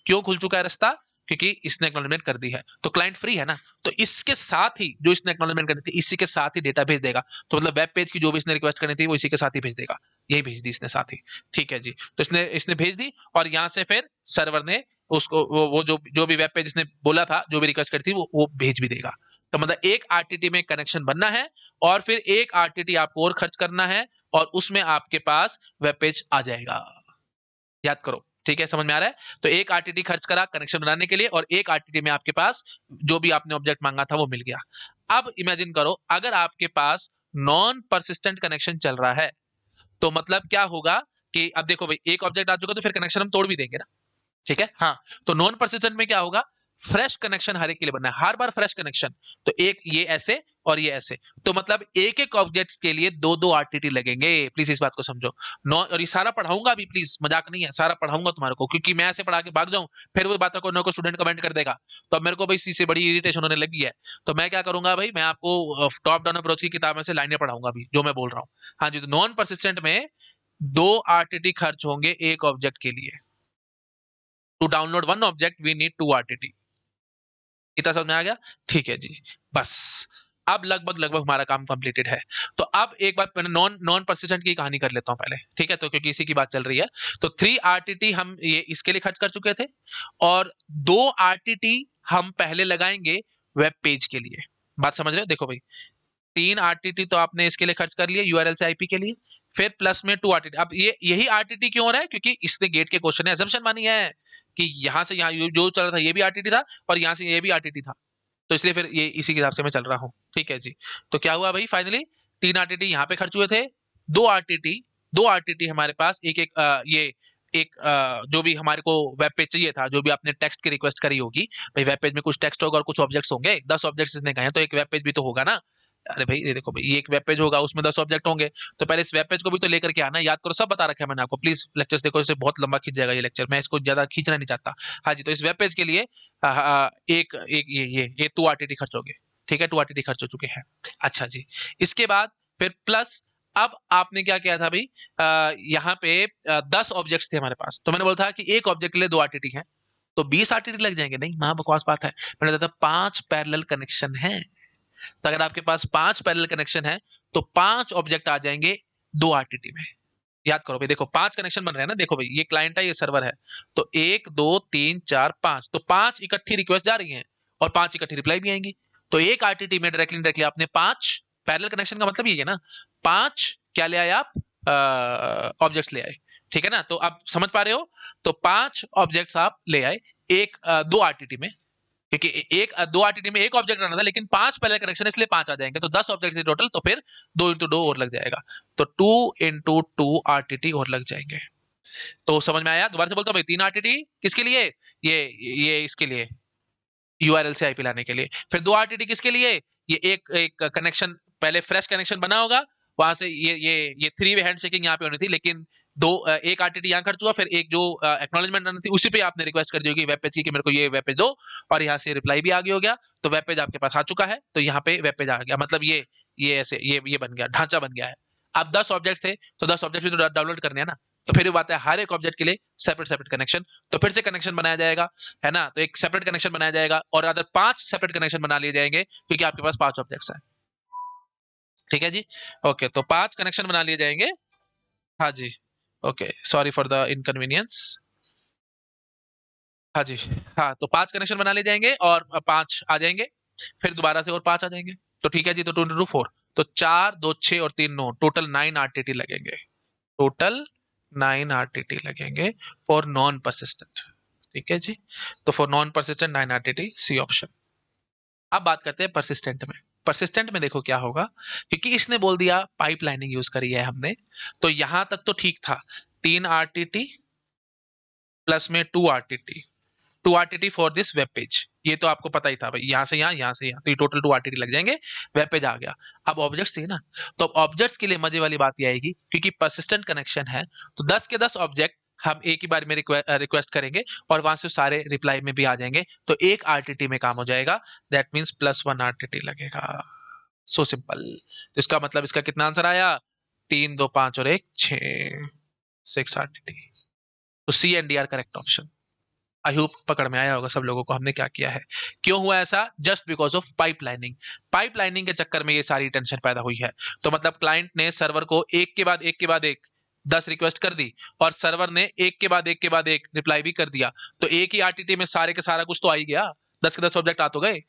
क्यों खुल चुका है रास्ता? क्योंकि इसने एक्नॉलेजमेंट कर दी है, तो क्लाइंट फ्री है ना, तो इसके साथ ही जो इसने एक्नॉलेजमेंट करनी थी इसी के साथ ही डेटा भेज देगा। तो मतलब वेब पेज की जो भी इसने रिक्वेस्ट करनी थी वो इसी के साथ ही भेज देगा। यही भेज दी इसने साथ ही। ठीक है जी, तो इसने इसने भेज दी और यहाँ से फिर सर्वर ने उसको वो जो भी वेब पेज इसने बोला था, जो भी रिक्वेस्ट करी थी वो भेज भी देगा। तो मतलब एक आरटीटी में कनेक्शन बनना है और फिर एक आरटीटी आपको और खर्च करना है और उसमें आपके पास वेब पेज आ जाएगा। याद करो, ठीक है, समझ में आ रहा है? तो एक आरटीटी खर्च करा कनेक्शन बनाने के लिए और एक आरटीटी में आपके पास जो भी आपने ऑब्जेक्ट मांगा था वो मिल गया। अब इमेजिन करो अगर आपके पास नॉन परसिस्टेंट कनेक्शन चल रहा है, तो मतलब क्या होगा कि अब देखो भाई, एक ऑब्जेक्ट आ चुका तो फिर कनेक्शन हम तोड़ भी देंगे ना, ठीक है। हाँ, तो नॉन परसिस्टेंट में क्या होगा, फ्रेश कनेक्शन हर एक के लिए बनना है, हर बार फ्रेश कनेक्शन। तो एक ये ऐसे और ये ऐसे, तो मतलब एक एक ऑब्जेक्ट के लिए दो दो आरटीटी लगेंगे। प्लीज इस बात को समझो। नौ, और ये सारा पढ़ाऊंगा भी, प्लीज मजाक नहीं है, सारा पढ़ाऊंगा तुम्हारे को, क्योंकि मैं ऐसे पढ़ा के भाग जाऊं फिर वो बातों को न को स्टूडेंट कमेंट कर देगा, तो अब मेरे को भाई इसी से बड़ी इरिटेशन होने लगी है। तो मैं क्या करूंगा भाई, मैं आपको टॉप डाउन अप्रोच की किताब में से लाइनें पढ़ाऊंगा भी, जो मैं बोल रहा हूँ। हाँ जी, तो नॉन परसिस्टेंट में दो आरटीटी खर्च होंगे एक ऑब्जेक्ट के लिए। To download one object we need two RTT. इतना समझ में आ गया? ठीक है जी, बस अब लगभग लगभग हमारा काम कंप्लीटेड है। तो अब एक बात मैंने नॉन नॉन परसिस्टेंट की कहानी कर लेता हूं पहले, ठीक है, तो क्योंकि इसी की बात चल रही है। तो 3 आरटीटी हम ये इसके लिए खर्च कर चुके थे और 2 आरटीटी हम पहले लगाएंगे वेब पेज के लिए। बात समझ रहे हो? देखो भाई, 3 आरटीटी तो आपने इसके लिए खर्च कर लिया, यूआरएल से आईपी के लिए, फिर प्लस में 2 आरटीटी। अब ये यही आरटीटी क्यों हो रहा है? क्योंकि इसने गेट के क्वेश्चन ने अजम्पशन मानी है कि यहां से यहां जो चल रहा था ये भी आरटीटी था और यहां से ये भी आरटीटी था, तो इसलिए फिर ये इसी के हिसाब से मैं चल रहा हूँ। ठीक है जी, तो क्या हुआ भाई, फाइनली 3 आरटीटी यहाँ पे खर्च हुए थे, 2 आरटीटी हमारे पास एक एक ये एक जो भी हमारे को वेब पेज चाहिए था, जो भी आपने टेक्स्ट की रिक्वेस्ट करी होगी, भाई वेब पेज में कुछ टेक्स्ट होगा और कुछ ऑब्जेक्ट्स होंगे, 10 ऑब्जेक्ट्स इसने कहे तो एक वेब पेज भी तो होगा ना। अरे भाई ये देखो भाई, ये एक वेब पेज होगा उसमें 10 ऑब्जेक्ट होंगे, तो पहले इस वेब पेज को भी तो लेकर के आना। याद करो, सब बता रखा है मैंने आपको, प्लीज लेक्चर्स देखो, इससे बहुत लंबा खींच जाएगा ये लेक्चर, मैं इसको ज्यादा खींचना नहीं चाहता। हाँ जी, तो इस वेब पेज के लिए एक एक ये 2 आरटीटी खर्च हो गए। ठीक है, 2 आरटीटी खर्च हो चुके हैं। अच्छा जी, इसके बाद फिर प्लस अब आपने क्या किया था भाई, यहाँ पे 10 ऑब्जेक्ट्स थे हमारे पास, तो मैंने बोला था कि एक ऑब्जेक्ट के लिए 2 आरटीटी हैं, तो 20 आरटीटी लग जाएंगे। नहीं, महा बकवास बात है, मैंने बताया था 5 पैरेलल कनेक्शन है। तो अगर आपके पास 5 पैरेलल कनेक्शन है तो 5 ऑब्जेक्ट आ जाएंगे 2 आरटीटी में। याद करो भाई, देखो 5 कनेक्शन बन रहे हैं ना, देखो भाई ये क्लाइंट है ये सर्वर है, तो 1 2 3 4 5, तो 5 इकट्ठी रिक्वेस्ट जा रही हैं और 5 इकट्ठी रिप्लाई भी आएंगी। तो एक आरटीटी में डायरेक्टली डायरेक्टली आपने 5 पैरेलल कनेक्शन का मतलब ये है ना, 5 क्या ले आए आप, ऑब्जेक्ट्स ले आए। ठीक है ना, तो आप समझ पा रहे हो, तो 5 ऑब्जेक्ट्स आप ले आए एक 2 आरटीटी में, क्योंकि एक 2 आरटीटी में एक ऑब्जेक्ट रहना था, लेकिन 5 पैरेलल कनेक्शन इसलिए 5 आ जाएंगे, तो 10 ऑब्जेक्ट टोटल, तो फिर 2 इंटू 2 और लग जाएगा, तो 2 इंटू 2 आरटीटी और लग जाएंगे। तो समझ में आया? दोबारा से बोलता हूँ भाई, 3 आरटीटी किसके लिए, ये इसके लिए यूआरएल से आईपी लाने के लिए, फिर 2 आरटीटी किसके लिए, ये एक एक कनेक्शन पहले फ्रेश कनेक्शन बना होगा, वहां से ये 3 वे हैंड शेकिंग यहाँ पे होनी थी, लेकिन एक आरटीटी यहाँ खर्च हुआ, फिर एक जो एक्नॉलेजमेंट आनी थी उसी पे आपने रिक्वेस्ट कर दी होगी वेब पेज की कि मेरे को ये वेब पेज दो, और यहाँ से रिप्लाई भी आगे हो गया, तो वेब पेज आपके पास आ चुका है, तो यहाँ पे वेब पेज आ गया, मतलब ये ऐसे ये बन गया, ढांचा बन गया है। अब 10 ऑब्जेक्ट थे तो 10 ऑब्जेक्ट भी तो डाउनलोड करने हैं ना, तो फिर बात है हर एक ऑब्जेक्ट के लिए सेपरेट सेपरेट कनेक्शन, तो फिर से कनेक्शन बनाया जाएगा, है ना, तो एक सेपरेट कनेक्शन बनाया जाएगा और अदर 5 सेपरेट कनेक्शन बना लिए जाएंगे क्योंकि आपके पास 5 ऑब्जेक्ट्स हैं। ठीक है जी, ओके, तो 5 कनेक्शन बना लिए जाएंगे। हाँ जी, okay, sorry for the inconvenience. हाँ जी, हाँ, तो 5 कनेक्शन बना लिए जाएंगे और 5 आ जाएंगे, फिर दोबारा से और 5 आ जाएंगे, तो ठीक है जी, तो 2 इंटू 4, तो 4 2 6 और 3 9, टोटल 9 आरटीटी लगेंगे, टोटल 9 आरटीटी लगेंगे फॉर नॉन परसिस्टेंट। ठीक है जी, तो for non persistent 9 RTT, C option. अब बात करते हैं परसिस्टेंट में। परसिस्टेंट में देखो क्या होगा, क्योंकि इसने बोल दिया पाइपलाइनिंग यूज करी है हमने, तो यहां तक तो ठीक था, 3 आरटीटी प्लस में 2 RTT, 2 RTT for this web page, ये तो आपको पता ही था भाई, यहां से यहां से यहां, तो ये टोटल 2 आरटीटी लग जाएंगे, वेब पेज आ गया। अब ऑब्जेक्ट्स चाहिए ना, तो अब ऑब्जेक्ट्स के लिए मजे वाली बात ये आएगी, क्योंकि परसिस्टेंट कनेक्शन है, तो 10 के 10 ऑब्जेक्ट हम एक ही बार में रिक्वेस्ट करेंगे और वहां से सारे रिप्लाई में भी आ जाएंगे, तो एक आरटीटी में काम हो जाएगा, दैट मीन्स +1 आरटीटी लगेगा। So simple. तो इसका मतलब इसका कितना आंसर आया, 3 2 5 और 1 6, 6 आरटीटी। तो C and D are correct option. I hope पकड़ में आया होगा सब लोगों को हमने क्या किया है। क्यों हुआ ऐसा? जस्ट बिकॉज ऑफ पाइपलाइनिंग के चक्कर में ये सारी टेंशन पैदा हुई है। तो मतलब क्लाइंट ने सर्वर को एक के बाद एक के बाद एक 10 रिक्वेस्ट कर दी और सर्वर ने एक के बाद एक के बाद एक रिप्लाई भी कर दिया, तो एक ही आरटीटी में सारे के सारा कुछ तो आ ही गया, 10 के 10 ऑब्जेक्ट आ तो गए,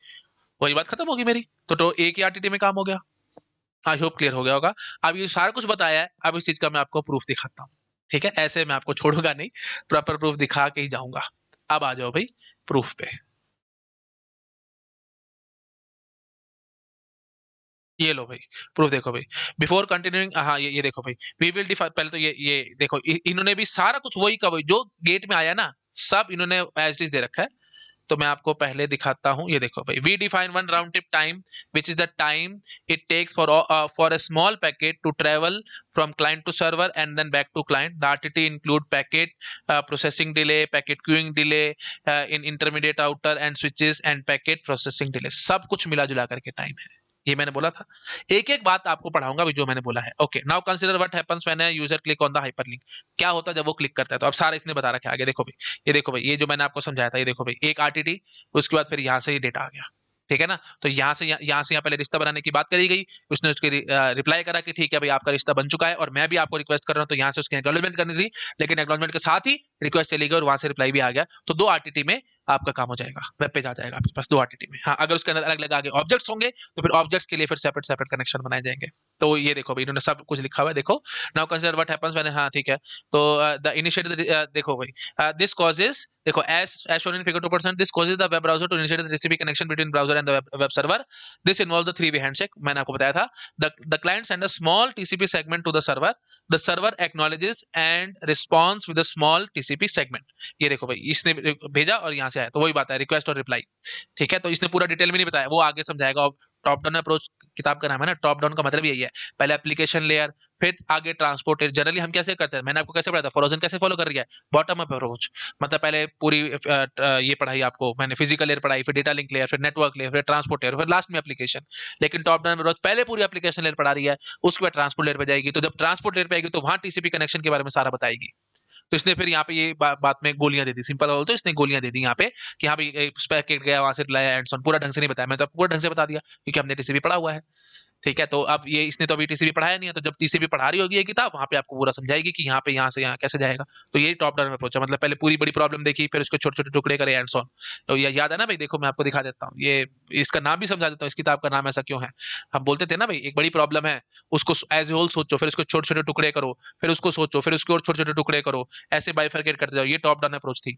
वही बात खत्म होगी मेरी। तो एक ही आरटीटी में काम हो गया। आई होप क्लियर हो गया होगा। अब ये सारा कुछ बताया है, अब इस चीज का मैं आपको प्रूफ दिखाता हूँ। ठीक है, ऐसे मैं आपको छोड़ूंगा नहीं, प्रॉपर प्रूफ दिखा के ही जाऊंगा। अब आ जाओ भाई प्रूफ पे। ये लो भाई प्रूफ देखो भाई। बिफोर कंटिन्यूइंग, हाँ ये देखो भाई, वी विल डिफाइन, पहले तो ये देखो, इन्होंने भी सारा कुछ वही का वही जो गेट में आया ना, सब इन्होंने एज इट इज दे रखा है। तो मैं आपको पहले दिखाता हूं, ये देखो भाई, we define one round trip time which is the time it takes for a small packet to travel from client to server and then back to client. The RTT include packet processing delay, packet queuing delay in intermediate outer and switches and packet processing delay, सब कुछ मिला जुला करके टाइम है। ये मैंने बोला था, एक एक बात आपको पढ़ाऊंगा भी जो मैंने बोला है। Okay, now consider what happens when a user click on the hyperlink. क्या होता है जब वो क्लिक करता है? तो अब सारा इसने बता रखा है आगे, देखो भाई, ये देखो भाई, ये जो मैंने आपको समझाया था, ये देखो भाई, एक आरटीटी, उसके बाद फिर यहाँ से ये डेटा आ गया। ठीक है ना? तो यहाँ से यहाँ पहले रिश्ता बनाने की बात करी गई, उसने उसके रिप्लाई करा कि ठीक है भाई आपका रिश्ता बन चुका है और मैं भी आपको रिक्वेस्ट कर रहा हूँ, तो यहाँ से उसकी एक्नॉलेजमेंट करनी थी, लेकिन एक्नॉलेजमेंट के साथ ही रिक्वेस्ट चली गई और वहां से रिप्लाई भी आ गया। तो 2 आरटीटी में आपका काम हो जाएगा, वेब पेज आ जाएगा आपके पास 2 आरटीटी में। हाँ, अगर उसके अंदर अलग अलग आगे ऑब्जेक्ट्स होंगे तो फिर ऑब्जेक्ट्स के लिए फिर सेपरेट सेपरेट कनेक्शन बनाए जाएंगे। तो ये देखो भाई, इन्होंने सब कुछ लिखा हुआ है, देखो। Now consider what happens when, हाँ ठीक है, तो द इनिशिएट, देखो भाई, दिस कॉजेज, देखो as shown in figure 2%, this causes the web browser to initiate the TCP connection between browser and the web server. This involves the three-way handshake, मैंने आपको बताया था। The client sends a small TCP segment to the server. The server acknowledges and responds with a small TCP segment. ये देखो भाई, इसने भेजा और यहाँ से आया, तो वही बात है, रिक्वेस्ट और रिप्लाई। ठीक है, तो इसने पूरा डिटेल में नहीं बताया, वो आगे समझाएगा। टॉप डाउन अप्रोच किताब का नाम है ना, टॉप डाउन का मतलब यही है, पहले एप्लीकेशन लेयर, फिर आगे ट्रांसपोर्ट लेयर। जनरली हम कैसे करते हैं, मैंने आपको कैसे बताया था, फोरोजन कैसे फॉलो कर रही है, बॉटम अप अप्रोच। मतलब पहले पूरी ये पढ़ाई आपको मैंने, फिजिकल लेयर पढ़ाई, फिर डेटा लिंक लेयर, फिर नेटवर्क लेयर, फिर ट्रांसपोर्ट लेयर, फिर लास्ट में एप्लीकेशन। लेकिन टॉप डाउन अप्रोच पहले पूरी एप्लीकेशन लेयर पढ़ा रही है, उसके बाद ट्रांसपोर्ट लेयर पे जाएगी। तो जब ट्रांसपोर्ट लेयर पे आएगी तो वहां टीसीपी कनेक्शन के बारे में सारा बताएगी। तो इसने फिर यहाँ पे ये बात में गोलियां दे दी, सिंपल बोल तो इसने गोलियां दे दी यहाँ पे कि हाँ भाई पैकेट गया वहां से लाया एंड सॉन, पूरा ढंग से नहीं बताया, मैं तो पूरा ढंग से बता दिया क्योंकि हमने टीसीपी पढ़ा हुआ है। ठीक है, तो अब ये इसने तो अभी टीसीपी पढ़ाया नहीं है, तो जब टीसीपी पढ़ा रही होगी ये किताब, वहां पे आपको पूरा समझाएगी कि यहाँ पे यहाँ से यहाँ कैसे जाएगा। तो यही टॉप डाउन अप्रोच है, मतलब पहले पूरी बड़ी प्रॉब्लम देखी, फिर उसको छोटे छोटे टुकड़े करे एंड सॉन। तो ये याद है ना भाई, देखो मैं आपको दिखा देता हूँ, ये इसका नाम भी समझा देता हूँ, इस किताब का नाम ऐसा क्यों है। हम बोलते थे ना भाई, एक बड़ी प्रॉब्लम है, उसको एज ए होल सोचो, फिर उसको छोटे छोटे टुकड़े करो, फिर उसको सोचो, फिर उसके और छोटे छोटे टुकड़े करो, ऐसे बाइफरकेट करते जाओ। ये टॉप डाउन अप्रोच थी।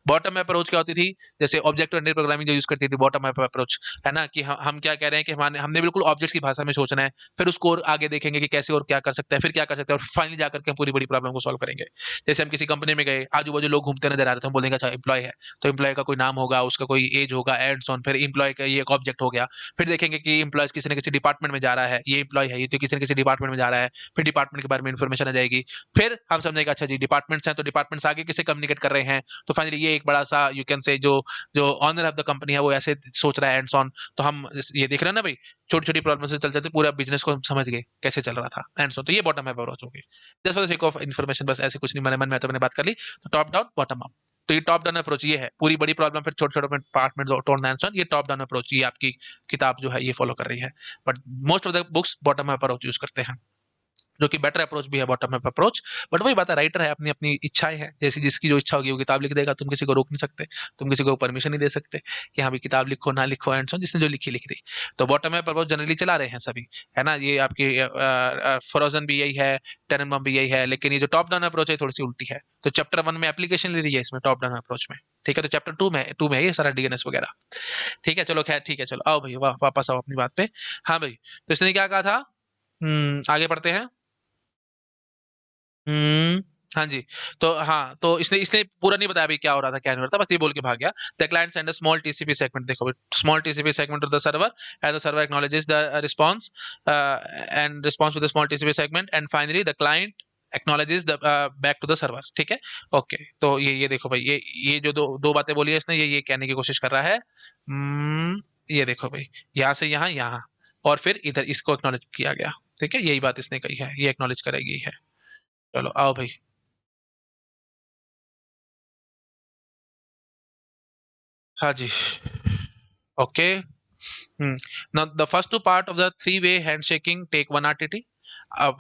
बॉटम अप्रोच क्या होती थी, जैसे ऑब्जेक्ट ओरिएंटेड प्रोग्रामिंग जो यूज करती थी, बॉटम अप अप्रोच, है ना, कि हम क्या कह रहे हैं कि हमने बिल्कुल ऑब्जेक्ट्स की भाषा में सोचना है, फिर उसको और आगे देखेंगे कि कैसे और क्या कर सकते हैं, फिर क्या कर सकते हैं, और फाइनली जाकर के हम पूरी बड़ी प्रॉब्लम को सॉल्व करेंगे। जैसे हम किसी कंपनी में गए, आजू बाजू लोग घूमते नजर आ रहे थे, हम बोलेंगे अच्छा एम्प्लॉय है, तो एम्प्लॉय का कोई नाम होगा, उसका कोई एज होगा एंड ऑन, फिर एम्प्लॉय का ये एक ऑब्जेक्ट हो गया। फिर देखेंगे कि एम्प्लॉय किसी न किसी डिपार्टमेंट में जा रहा है, ये एम्प्लॉय है, ये तो किसी न किसी डिपार्टमेंट में जा रहा है, फिर डिपार्टमेंट के बारे में इन्फॉर्मेशन आ जाएगी। फिर हम समझेंगे अच्छा जी डिपार्टमेंट्स हैं, तो डिपार्टमेंट्स आगे किसे कम्युनिकेट कर रहे हैं, तो फाइनली ये एक बड़ा सा यू कैन से जो जो ऑनर ऑफ द कंपनी है वो ऐसे सोच रहा है एंड ऑन। तो हम ये देख रहे हैं ना भाई, छोटी छोटी प्रॉब्लम से चलते चलते पूरा बिजनेस को हम समझ गए कैसे चल रहा था एंड ऑन। तो ये बॉटम अप अप्रोच होगी, just for the sake of information, बस ऐसे कुछ नहीं, मैंने मन में तो मैंने बात कर ली। तो टॉप डाउन बॉटम अप, तो ये टॉप डाउन अप्रोच ये है, पूरी बड़ी प्रॉब्लम फिर छोटे छोटे पार्ट में तोड़ना एंड ऑन। ये टॉप डाउन अप्रोच, ये आपकी किताब जो है ये फॉलो कर रही है, but most of the books bottom up approach use करते हैं, जो कि बेटर अप्रोच भी है बॉटम अप अप्रोच। बट वही बात है, राइटर है, अपनी अपनी इच्छाएं हैं, जैसी जिसकी जो इच्छा होगी वो किताब लिख देगा, तुम किसी को रोक नहीं सकते, तुम किसी को परमिशन नहीं दे सकते कि हाँ भी किताब लिखो ना लिखो एंड सो, जिसने जो लिखी लिख दी। तो बॉटम अप अप्रोच जनरली चला रहे हैं सभी, है ना, ये आपकी फ्रोजन भी यही है, टेननबम भी यही है, लेकिन ये जो टॉप डाउन अप्रोच है थोड़ी सी उल्टी है। तो चैप्टर 1 में एप्लीकेशन ले रही है, इसमें टॉप डाउन अप्रोच में। ठीक है, तो चैप्टर 2 में है ये सारा डीएनएस वगैरह। ठीक है, चलो खैर ठीक है, चलो आओ भाई वापस आओ अपनी बात पे। हाँ भाई, तो इसने क्या कहा था, आगे बढ़ते हैं। हुँ, हाँ जी। तो हाँ, तो इसने इसने पूरा नहीं बताया अभी क्या हो रहा था, क्या नहीं हो रहा था, बस ये बोल के भाग गया। The client send a small TCP segment, देखो भाई, small TCP segment to the server, and the server acknowledges the response and response with the small TCP segment, and finally the client acknowledges the back to the server. ठीक है? ओके, तो ये देखो भाई, ये जो 2 बातें बोली है इसने, ये कहने की कोशिश कर रहा है। ये देखो भाई, यहाँ से यहाँ, यहाँ, और फिर इधर इसको एक्नॉलेज किया गया। ठीक है? यही बात इसने कही है, ये एक्नॉलेज करेगी है। चलो आओ भाई। हाँ जी, okay. Now the first two part of the three-way handshaking take one RTT.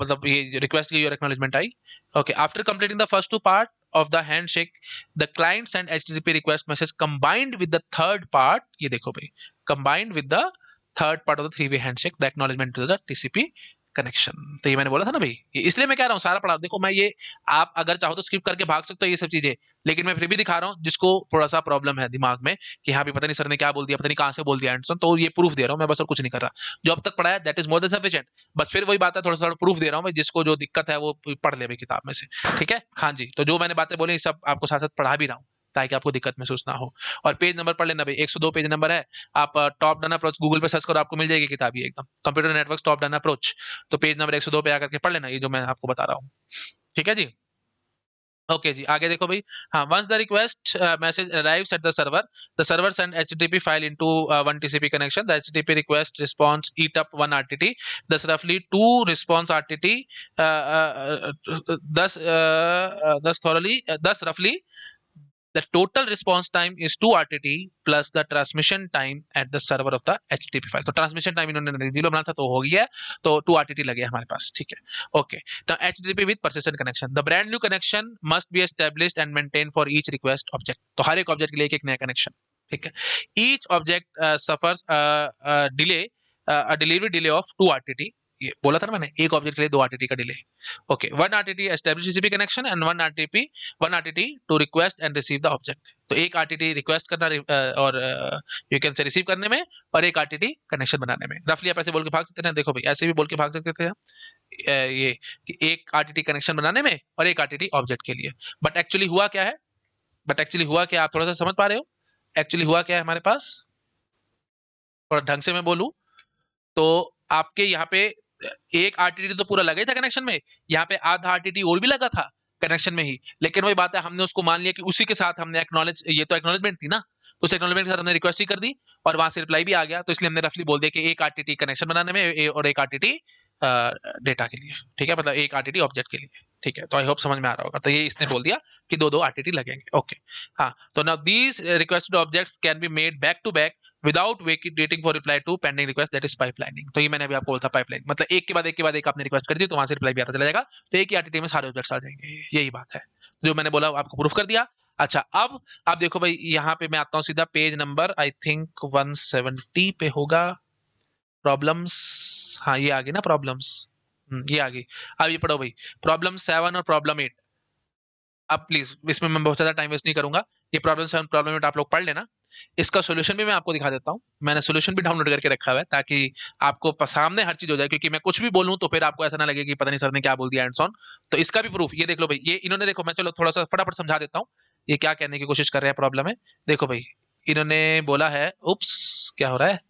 मतलब ये request की your acknowledgement I. Okay, after completing the first two part of the handshake, the client send HTTP request message combined with the third part. ये देखो भाई, combined with the third part of the three-way handshake, the acknowledgement to the TCP connection. तो ये मैंने बोला था ना भाई, ये इसलिए मैं कह रहा हूँ सारा पढ़ा देखो। मैं ये, आप अगर चाहो तो स्किप करके भाग सकते हो ये सब चीजें, लेकिन मैं फिर भी दिखा रहा हूँ जिसको थोड़ा सा प्रॉब्लम है दिमाग में कि हाँ भी पता नहीं सर ने क्या बोल दिया, पता नहीं कहाँ से बोल दिया एंड तो ये प्रूफ दे रहा हूँ मैं बस, और कुछ नहीं कर रहा। जो अब तक पढ़ा है that is more than sufficient. बस फिर वही बात है, थोड़ा सा प्रूफ दे रहा हूँ भाई, जिसको जो दिक्कत है वो पढ़ ले भाई किताब में से। ठीक है, हाँ जी। तो जो मैंने बातें बोली सब आपको साथ साथ पढ़ा भी रहा हूँ ताकि आपको दिक्कत महसूस ना हो। और पेज नंबर पढ़ लेना भाई, 102 पेज नंबर है। आप टॉप डाउन अप्रोच गूगल पे सर्च करो, आपको मिल जाएगी किताब ये एकदम, computer network top down approach. तो पेज नंबर 102 पे आकर के पढ़ लेना ये जो मैं आपको बता रहा हूँ। ठीक है जी, ओके जी, आगे देखो भाई। हाँ, once the request message arrives at the server send HTTP file into one TCP connection, the HTTP request response eat up one RTT, thus रफली टू रिस्पॉन्स आरटीटी, 10 रफली the total response time is 2 RTT plus the transmission time at the server of the HTTP file. तो transmission time इन्होंने जीरो बना था तो हो गया, तो 2 RTT लगे हमारे पास। ठीक है, okay. now HTTP with persistent connection, the brand new connection must be established and maintained for each request object। तो हर एक ऑब्जेक्ट के लिए एक नया कनेक्शन। ठीक है, each object suffers delay, a delivery delay of 2 RTT। ये बोला था ना मैंने, एक ऑब्जेक्ट के लिए 2 आरटीटी का delay. Okay, 1 RTT establish TCP connection and 1 RTT to request and receive the object. तो एक आरटीटी रिक्वेस्ट करना और यू कैन से रिसीव करने में, और एक आरटीटी कनेक्शन बनाने में। रफली आप ऐसे बोल के भाग सकते हैं, देखो भाई ऐसे भी बोल के भाग सकते थे ये कि एक आरटीटी कनेक्शन बनाने में और एक आरटीटी ऑब्जेक्ट के लिए। बट एक्चुअली हुआ क्या है, आप थोड़ा सा समझ पा रहे हो एक्चुअली हुआ क्या है हमारे पास? थोड़ा ढंग से मैं बोलूं तो आपके यहाँ पे एक आरटीटी तो पूरा लगा ही था कनेक्शन में, यहाँ पे आधा आरटीटी और भी लगा था कनेक्शन में ही। लेकिन वही बात है, हमने उसको मान लिया कि उसी के साथ हमने एक्नॉलेज, ये तो एक्नॉलेजमेंट थी ना, तो उस एक्नॉलेजमेंट के साथ हमने रिक्वेस्ट ही कर दी और वहां से रिप्लाई भी आ गया। तो इसलिए हमने रफली बोल दिया कि एक आरटीटी कनेक्शन बनाने में और एक आरटीटी डेटा के लिए। ठीक है, मतलब एक आरटीटी ऑब्जेक्ट के लिए। ठीक है, तो आई होप समझ में आ रहा होगा। तो ये इसने बोल दिया कि दो आरटीटी लगेंगे। ओके, हाँ। तो now these requested objects can be made back to back without waiting for reply to pending request, that is pipelining. तो ये मैंने अभी आपको बोला था पाइपलाइन, मतलब एक के बाद एक आपने रिक्वेस्ट कर दी तो वहां से रिप्लाई भी आता चला जाएगा, तो एक ही आरटीटी में सारे ऑब्जेक्ट्स आ जाएंगे। यही बात है जो मैंने बोला, आपको प्रूफ कर दिया। अच्छा, अब आप देखो भाई, यहाँ पे मैं आता हूँ सीधा पेज नंबर आई थिंक 170 पे होगा प्रॉब्लम्स। हाँ, ये आ गई ना प्रॉब्लम्स, ये आ गई। अब ये पढ़ो भाई, प्रॉब्लम 7 और प्रॉब्लम 8। अब प्लीज इसमें मैं बहुत ज्यादा टाइम वेस्ट नहीं करूंगा, ये प्रॉब्लम 7 प्रॉब्लम 8 आप लोग पढ़ लेना। इसका सोल्यूशन भी मैं आपको दिखा देता हूँ, मैंने सोल्यूशन भी डाउनलोड करके रखा हुआ है ताकि आपको सामने हर चीज हो जाए, क्योंकि मैं कुछ भी बोलूं तो फिर आपको ऐसा ना लगे कि पता नहीं सर ने क्या बोल दिया एंड सॉन। तो इसका भी प्रूफ ये देख लो भाई, ये इन्होंने देखो, मैं चलो थोड़ा सा फटाफट समझा देता हूँ ये क्या कहने की कोशिश कर रहे हैं प्रॉब्लम है। देखो भाई, इन्होंने बोला है, उप्स क्या हो रहा है,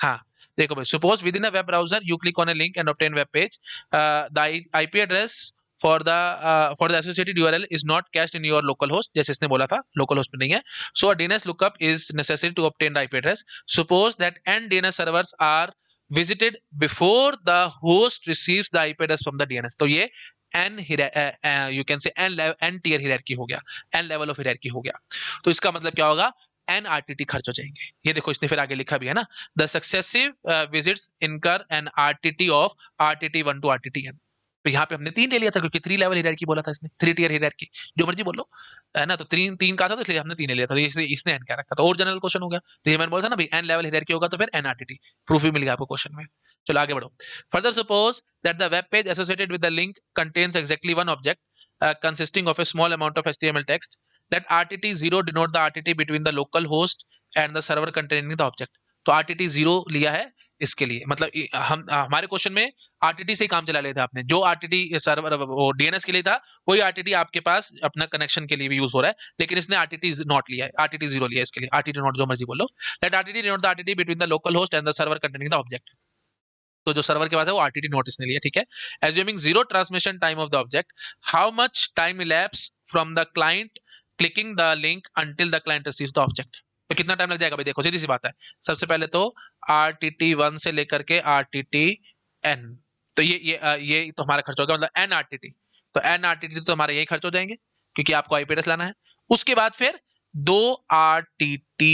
हाँ देखो भाई, suppose with in a web browser you click on a link and obtain web page, the IP address for the associated URL is not cached in your local host, जैसे इसने बोला था लोकल होस्ट में नहीं है। So a DNS lookup is necessary to obtain the IP address. Suppose that n DNS servers are visited before the host receives the IP address from the DNS. तो ये n you can say n tier hierarchy हो गया, n level of hierarchy हो गया। तो इसका मतलब क्या होगा, एन आरटीटी खर्च हो जाएंगे। ये देखो इसने फिर आगे लिखा भी है ना, the successive visits incur an RTT of RTT 1 to RTT N. तो यहाँ पे हमने 3 ले लिया था क्योंकि 3 लेवल हियरार्की बोला था इसने, 3 टियर हियरार्की, जो मर्जी बोल लो, है ना। तो 3 का था तो इसलिए हमने 3 ले लिया था, तो इसने एन क्या रखा था, और जनरल क्वेश्चन हो गया। तो ये मैंने बोला था ना भाई, एन लेवल हियरार्की होगा तो फिर एन आरटीटी, प्रूफ भी मिल गया आपको क्वेश्चन में। चलो आगे बढ़ो। Further suppose that the web page associated with the link contains exactly one object consisting of a small amount of HTML text, that RTT0 denote the RTT between the local host and the server containing the object। तो RTT0 लिया है इसके लिए, मतलब हम हमारे क्वेश्चन में आरटीटी से ही काम चला लिया था आपने, जो आरटीटी सर्वर वो डीएनएस के लिए था वही आरटीटी आपके पास अपना कनेक्शन के लिए भी यूज हो रहा है, लेकिन इसने आरटीटी नॉट लिया है, आरटीटी 0 लिया है इसके लिए, आरटीटी नॉट जो मर्जी बोलो। That RTT denote the RTT between the local host and the server containing the object. तो जो सर्वर के पास है वो आरटीटी नोट इसने लिया। ठीक है, assuming 0 transmission time of the object, how much time elapse from the client clicking the link until the client receives the object. तो कितना टाइम लग जाएगा भाई, देखो सीधी सी बात है। सबसे पहले तो RTT1 से लेकर के RTTN, तो ये तो हमारा खर्च होगा, मतलब NRTT। तो NRTT तो हमारे यही खर्च हो जाएंगे क्योंकि आपको आईपी एड्रेस लाना है। उसके बाद फिर 2 RTT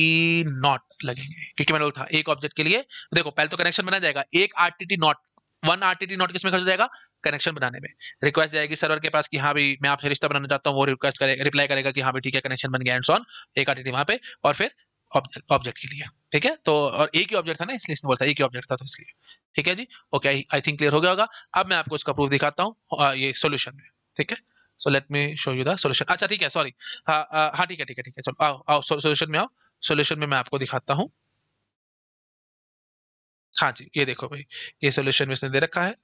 नॉट लगेंगे, क्योंकि मैंने बोला था एक ऑब्जेक्ट के लिए। देखो पहले तो कनेक्शन बना जाएगा, एक RTT नॉट, 1 RTT नॉट किसमें खर्च हो जाएगा, कनेक्शन बनाने में। रिक्वेस्ट जाएगी सर्वर के पास कि हाँ भाई मैं आपसे रिश्ता बनाना चाहता हूँ, वो रिक्वेस्ट करेगा, रिप्लाई करेगा कि हाँ भाई ठीक है कनेक्शन बन गया एंड सो ऑन, एक RTT वहां पे, और फिर ऑब्जेक्ट के लिए। ठीक है, तो और एक ही ऑब्जेक्ट था ना, इसलिए इसने बोला था एक ही ऑब्जेक्ट था, तो इसलिए। ठीक है जी, ओके, आई थिंक क्लियर हो गया होगा। अब मैं आपको इसका प्रूफ दिखाता हूँ ये सोल्यूशन में। ठीक है, so let me show you the solution. अच्छा ठीक है, सॉरी, हाँ ठीक है ठीक है ठीक है, चलो आओ आओ सोल्यूशन में आओ। सोल्यूशन में मैं आपको दिखाता हूँ। हाँ जी, ये देखो भाई, ये सोल्यूशन में इसने दे रखा है,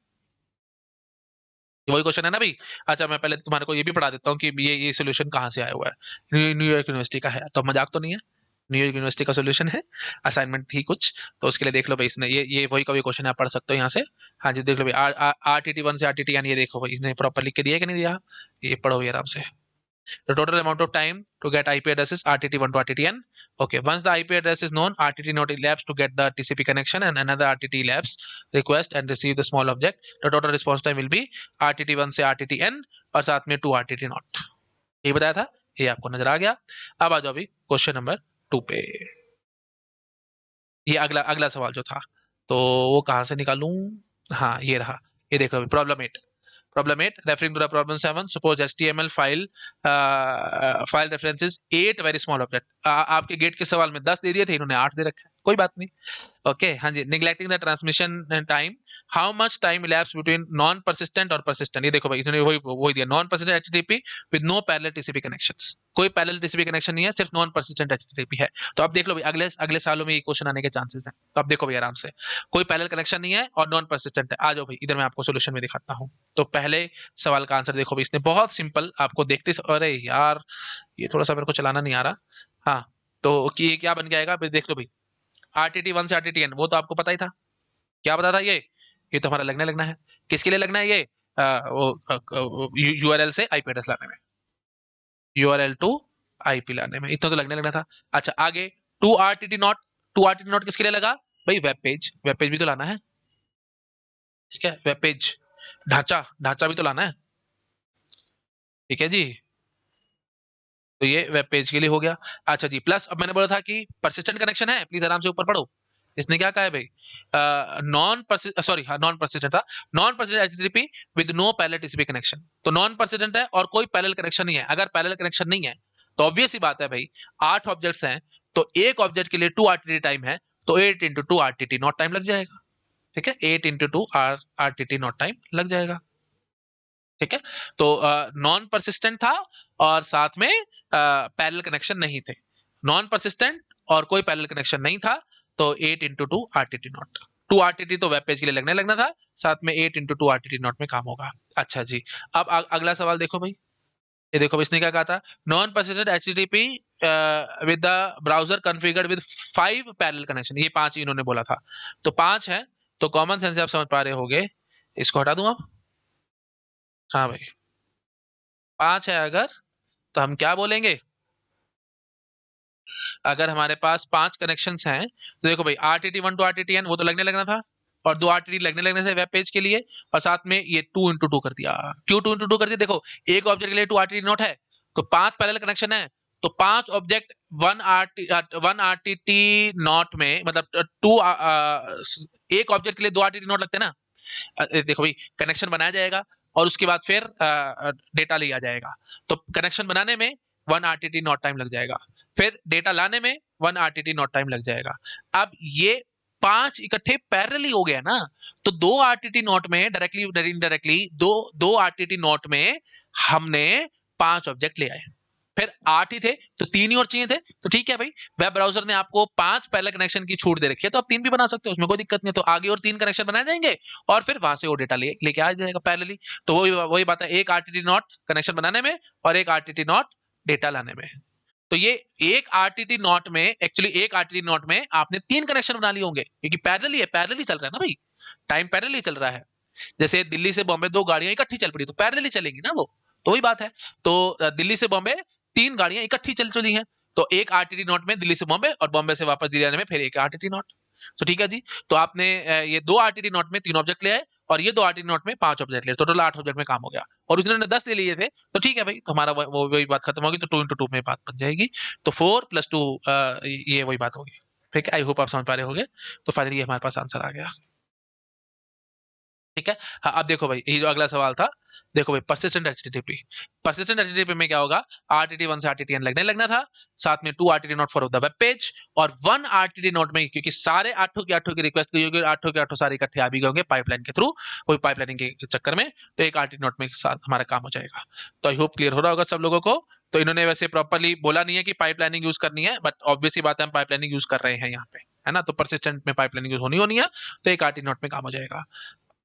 वही क्वेश्चन है ना भाई। अच्छा मैं पहले तुम्हारे को ये भी पढ़ा देता हूँ कि ये सोल्यूशन कहाँ से आया हुआ है। न्यूयॉर्क यूनिवर्सिटी का है, तो मजाक तो नहीं है। न्यूयॉर्क यूनिवर्सिटी का सोल्यूशन है, असाइनमेंट थी कुछ, तो उसके लिए देख लो भाई, इसने ये वही का वही क्वेश्चन आप पढ़ सकते हो यहाँ से। हाँ जी देख लो भाई, RTT 1 से RTT n, ये देखो भाई इसने प्रॉपर लिख के दिया है कि नहीं दिया, ये पढ़ो ये आराम से। The total amount of time to get IP address is RTT1 to RTTN. Okay, once the IP address is known, RTT node elapsed to get the TCP connection, and another RTT elapsed request and receive the small object. The total response time will be RTT1 से RTTN और साथ में 2 RTT नॉट। ये बताया था, ये आपको नजर आ गया। अब आ जाओ अभी क्वेश्चन नंबर 2 पे। ये अगला अगला सवाल जो था, तो वो कहाँ से निकालूं। हाँ ये रहा, ये देखो problem 8। Problem 8, referring to the problem 7, suppose HTML file references 8 very small object। आपके गेट के सवाल में 10 दे दिए थे, इन्होंने 8 दे रखा है, कोई बात नहीं। ओके हाँ जी, neglecting the transmission time, how much time elapse between non persistent और परसिस्टेंट। ये देखो भाई इन्होंने वही वही दिया, non persistent HTTP with no parallel TCP connections. कोई पैरेलल टीसीपी कनेक्शन नहीं है, सिर्फ नॉन परसिस्टेंट एचटीटीपी है। तो अब देख लो भाई अगले अगले सालों में ये क्वेश्चन आने के चांसेस हैं, तो अब देखो भाई आराम से, कोई पैरेलल कनेक्शन नहीं है और नॉन परसिस्टेंट है। आ जाओ भाई इधर, मैं आपको सोल्यूशन में दिखाता हूँ। तो पहले सवाल का आंसर देखो भाई, इसने बहुत सिंपल आपको देखते, अरे यार ये थोड़ा सा मेरे को चलाना नहीं आ रहा। हाँ, तो कि ये क्या बन गया, देख लो भाई, RTT 1 से RTTN, वो तो आपको पता ही था। क्या पता था ये तो हमारा लगने लगना है। किसके लिए लगना है ये, वो URL से IP एड्रेस लाने में, URL टू IP लाने में, इतना तो लगने लगना था। अच्छा आगे 2 RTT नॉट, 2 RTT नॉट किसके लिए लगा भाई, वेब पेज भी तो लाना है। ठीक है, वेब पेज, ढांचा ढांचा भी तो लाना है। ठीक है जी, तो ये वेब पेज के लिए हो गया। अच्छा जी, प्लस अब मैंने बोला था कि परसिस्टेंट कनेक्शन है, प्लीज आराम से ऊपर पढ़ो। इसने क्या कहा है भाई, नॉन सॉरी हाँ नॉन परसिस्टेंट था, non persistent HTTP with no parallel TCP connection. तो नॉन परसिस्टेंट है और कोई पैरेलल कनेक्शन नहीं है। अगर पैरेलल कनेक्शन नहीं है तो ऑब्वियस ही बात है भाई, 8 ऑब्जेक्ट्स हैं, तो एक ऑब्जेक्ट के लिए 2 RTT टाइम है, तो 8 इंटू 2 RTT नॉट टाइम लग जाएगा। ठीक है, 8 इंटू 2 RTT नॉट टाइम लग जाएगा। ठीक है, तो नॉन परसिस्टेंट था और साथ में पैरेलल कनेक्शन नहीं थे। नॉन परसिस्टेंट और कोई पैरेलल कनेक्शन नहीं था, तो 8 इंटू 2 RTT नॉट, 2 RTT तो वेब पेज के लिए लगने लगना था, साथ में 8 इंटू 2 RTT नॉट में काम होगा। अच्छा जी, अब अगला सवाल देखो भाई, ये देखो इसने क्या कहा था, non persistent HTTP with the browser configured with 5 parallel connection, ये 5 इन्होंने बोला था, तो 5 है, तो कॉमन सेंस से आप समझ पा रहे होगे, इसको हटा दूं अब। हाँ भाई 5 है अगर, तो हम क्या बोलेंगे, अगर हमारे पास 5 कनेक्शंस हैं, तो देखो भाई RTT 1 टू RTTN वो तो लगने लगना था, और 2 RTT लगने लगने थे वेब पेज के लिए, और साथ में ये 2 इंटू 2 कर दिया। क्यों 2 इंटू 2 कर दिया, देखो एक ऑब्जेक्ट के लिए 2 RTT नोट है, तो 5 पैरेलल कनेक्शन है, तो 5 ऑब्जेक्ट 1 RTT नॉट में, मतलब 2 एक ऑब्जेक्ट के लिए 2 RTT नोट लगते हैं ना। देखो भाई कनेक्शन बनाया जाएगा और उसके बाद फिर डेटा लिया जाएगा, तो कनेक्शन बनाने में 1 RTT नॉट टाइम लग जाएगा, फिर डेटा लाने में 1 RTT नॉट टाइम लग जाएगा। अब ये 5 इकट्ठे पैरेलली हो गया ना, तो 2 RTT नॉट में डायरेक्टली इनडायरेक्टली दो RTT नॉट में हमने 5 ऑब्जेक्ट ले आए, फिर 8 ही थे तो 3 ही और चाहिए थे, तो ठीक है भाई, वेब ब्राउजर ने आपको 5 पैरेलल कनेक्शन की छूट दे रखी है, तो आप 3 भी बना सकते हो, उसमें कोई दिक्कत नहीं है, तो आगे और 3 कनेक्शन बनाए जाएंगे और फिर वहां से वो डेटा लेके आ जाएगा पैरेलली। तो वही वही बात है, एक RTT नॉट कनेक्शन बनाने में और एक RTT नॉट डेटा लाने में। तो ये एक RTT नॉट में, एक्चुअली एक RTT नॉट में आपने 3 कनेक्शन बना लिए होंगे, क्योंकि पैरेलली है, पैरेलली चल रहा है ना भाई, टाइम पैरेलली चल रहा है। जैसे दिल्ली से बॉम्बे 2 गाड़ियां इकट्ठी चल पड़ी, तो पैरेलली चलेगी ना वो, तो वही बात है। तो दिल्ली से बॉम्बे 3 गाड़ियां इकट्ठी चल चली हैं, तो एक RTT नॉट में दिल्ली से बॉम्बे और बॉम्बे से वापस दिल्ली आने में फिर एक RTT नॉट। तो ठीक है जी, तो आपने ये 2 आरटीटी नोट में 3 ऑब्जेक्ट ले आए और ये 2 आरटीटी नोट में 5 ऑब्जेक्ट ले, टोटल 8 ऑब्जेक्ट में काम हो गया और उन्होंने 10 ले लिए थे, तो ठीक है भाई, तो हमारा वही बात खत्म होगी, तो 2 into 2 में बात बन जाएगी, तो 4 + 2 ये वही बात होगी। ठीक है, आई होप आप समझ पा रहे होंगे। तो फाइनली ये हमारे पास आंसर आ गया। ठीक है। हाँ, अब देखो भाई, ये जो अगला सवाल था, देखो भाई, परसिस्टेंट एचटीटीपी। परसिस्टेंट एचटीटीपी में क्या होगा, आरटीटी 1 से आरटीटी n लगना था, साथ में 2 RTT note for the web page और 1 आरटीटी नोट में, क्योंकि सारे 8 की रिक्वेस्ट गई होगी, 8 के 8 सारे इकट्ठे आ भी गए होंगे पाइपलाइन के थ्रू, कोई पाइपलाइनिंग के चक्कर में, तो एक आरटीटी नोट में साथ हमारा काम हो जाएगा। तो आई होप क्लियर हो रहा होगा सब लोगों को। तो इन्होंने वैसे प्रॉपर्ली बोला नहीं है कि पाइपलाइनिंग यूज करनी है, बट ऑब्वियसली बात है, हम पाइपलाइनिंग यूज कर रहे हैं यहाँ पे, है ना, तो परसिस्टेंट में पाइपलाइनिंग यूज होनी है, तो एक आरटीटी नोट में काम हो जाएगा।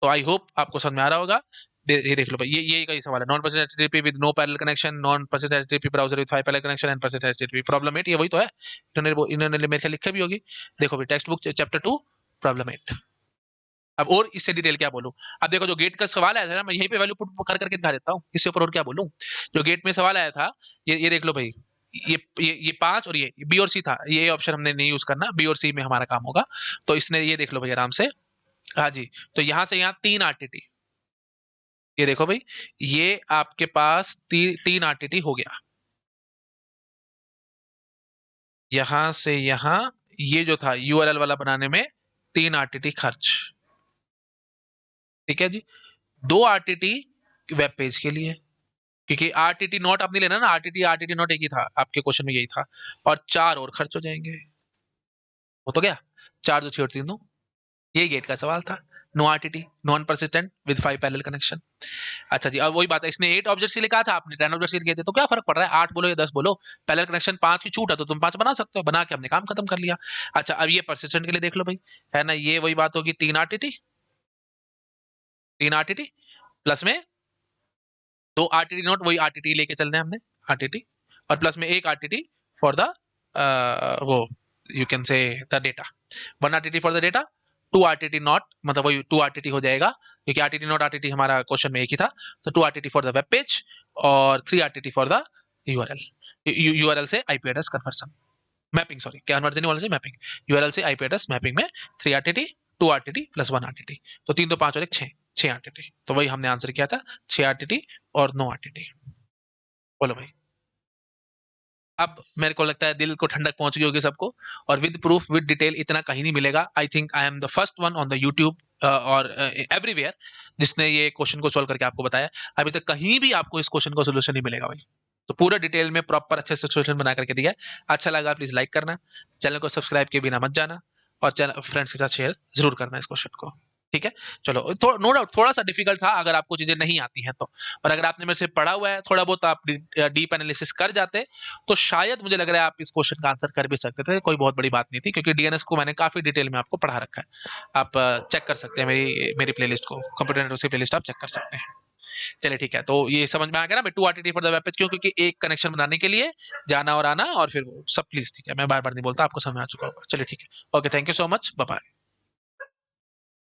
तो आई होप आपको समझ में आ रहा होगा। ये देख लो भाई, ये कई सवाल है, non persistent HTTP with no parallel connection, non persistent HTTP browser with 5 parallel connection and persistent HTTP problem 8, ये वही तो है, इन्होंने मेरे ख्याल लिखे भी होगी। देखो भाई, टेक्स्ट बुक चैप्टर 2 प्रॉब्लम 8। अब और इससे डिटेल क्या बोलूं। अब देखो, जो गेट का सवाल आया था ना, मैं यहीं पे वैल्यू पुट कर करके दिखा देता हूँ, इससे ऊपर और क्या बोलूं। जो गेट में सवाल आया था, ये देख लो भाई, ये 5 और ये बी और सी था, ये ऑप्शन हमने नहीं यूज करना, बी और सी में हमारा काम होगा। तो इसने, ये देख लो भाई आराम से, हाँ जी, तो यहां से यहाँ 3 आरटीटी, ये देखो भाई, ये आपके पास 3 आरटीटी हो गया, यहां से यहां, ये जो था यूआरएल वाला बनाने में 3 आरटीटी खर्च। ठीक है जी, 2 आरटीटी वेब पेज के लिए, क्योंकि आरटीटी नोट आप नहीं लेना ना, आरटीटी नोट एक ही था आपके क्वेश्चन में, यही था, और 4 और खर्च हो जाएंगे, हो तो गया, 4 2 6 और 3 2, ये गेट का सवाल था। No RTT, non persistent with 5 parallel connection. अच्छा जी, अब वही बात है, इसने 8 ऑब्जेक्ट्स के लिए कहा था, आपने 10 ऑब्जेक्ट्स के लिए किए थे, तो क्या फर्क पड़ रहा है, 8 बोलो या 10 बोलो, पैरेलल कनेक्शन 5 की छूट है, तो तुम 5 बना सकते हो, बना के हमने काम खत्म कर लिया। अच्छा, अब ये परसिस्टेंट के लिए देख लो भाई, है ना, ये वही बात होगी, 3 आरटीटी, 3 आरटीटी प्लस में 2 आरटीटी नोट, वही आरटीटी लेके चल रहे हैं हमने, आरटीटी, और प्लस में 1 आरटीटी फॉर द वो, you can say the data, 1 RTT for the data, 2 RTT not, मतलब वही 2 आरटीटी हो जाएगा, क्योंकि आरटीटी नॉट आरटीटी हमारा क्वेश्चन में एक ही था, तो 2 RTT for the web page और 3 RTT for the URL, URL से IP address conversion, mapping, sorry, conversion नहीं बोलना चाहिए, मैपिंग, यूआरएल से आईपी एड्रेस मैपिंग में 3 आरटीटी, 2 आरटीटी प्लस 1 आरटीटी, तो 3 2 5 और 1 6, 6 आरटीटी, तो वही हमने आंसर किया था, 6 आरटीटी और 9 आरटीटी। बोलो भाई, अब मेरे को लगता है दिल को ठंडक पहुंच गई होगी सबको, और विद प्रूफ विद डिटेल इतना कहीं नहीं मिलेगा। I think I am the first one on the YouTube और एवरीवेयर जिसने ये क्वेश्चन को सोल्व करके आपको बताया। अभी तक कहीं भी आपको इस क्वेश्चन का सोल्यूशन नहीं मिलेगा भाई, तो पूरा डिटेल में प्रॉपर अच्छे से सोल्यूशन बना करके दिया है। अच्छा लगा प्लीज लाइक करना, चैनल को सब्सक्राइब किए बिना मत जाना, और चैनल फ्रेंड्स के साथ शेयर जरूर करना इस क्वेश्चन को। ठीक है, चलो, नो डाउट थोड़ा सा डिफिकल्ट था अगर आपको चीजें नहीं आती हैं तो, और अगर आपने मेरे से पढ़ा हुआ है थोड़ा बहुत, आप डीप एनालिसिस कर जाते, तो शायद मुझे लग रहा है आप इस क्वेश्चन का आंसर कर भी सकते थे, कोई बहुत बड़ी बात नहीं थी, क्योंकि डीएनएस को मैंने काफी डिटेल में आपको पढ़ा रखा है। आप चेक कर सकते हैं मेरी प्लेलिस्ट को, कंप्यूटर नेटवर्क की प्लेलिस्ट आप चेक कर सकते हैं। चलिए ठीक है, तो ये समझ में आ गया ना, 2 RTT for the web page, क्यों, क्योंकि एक कनेक्शन बनाने के लिए जाना और आना, और फिर वो सब, प्लीज ठीक है, मैं बार बार नहीं बोलता, आपको समझ में आ चुका होगा। चलिए ठीक है, okay, thank you so much, bye bye.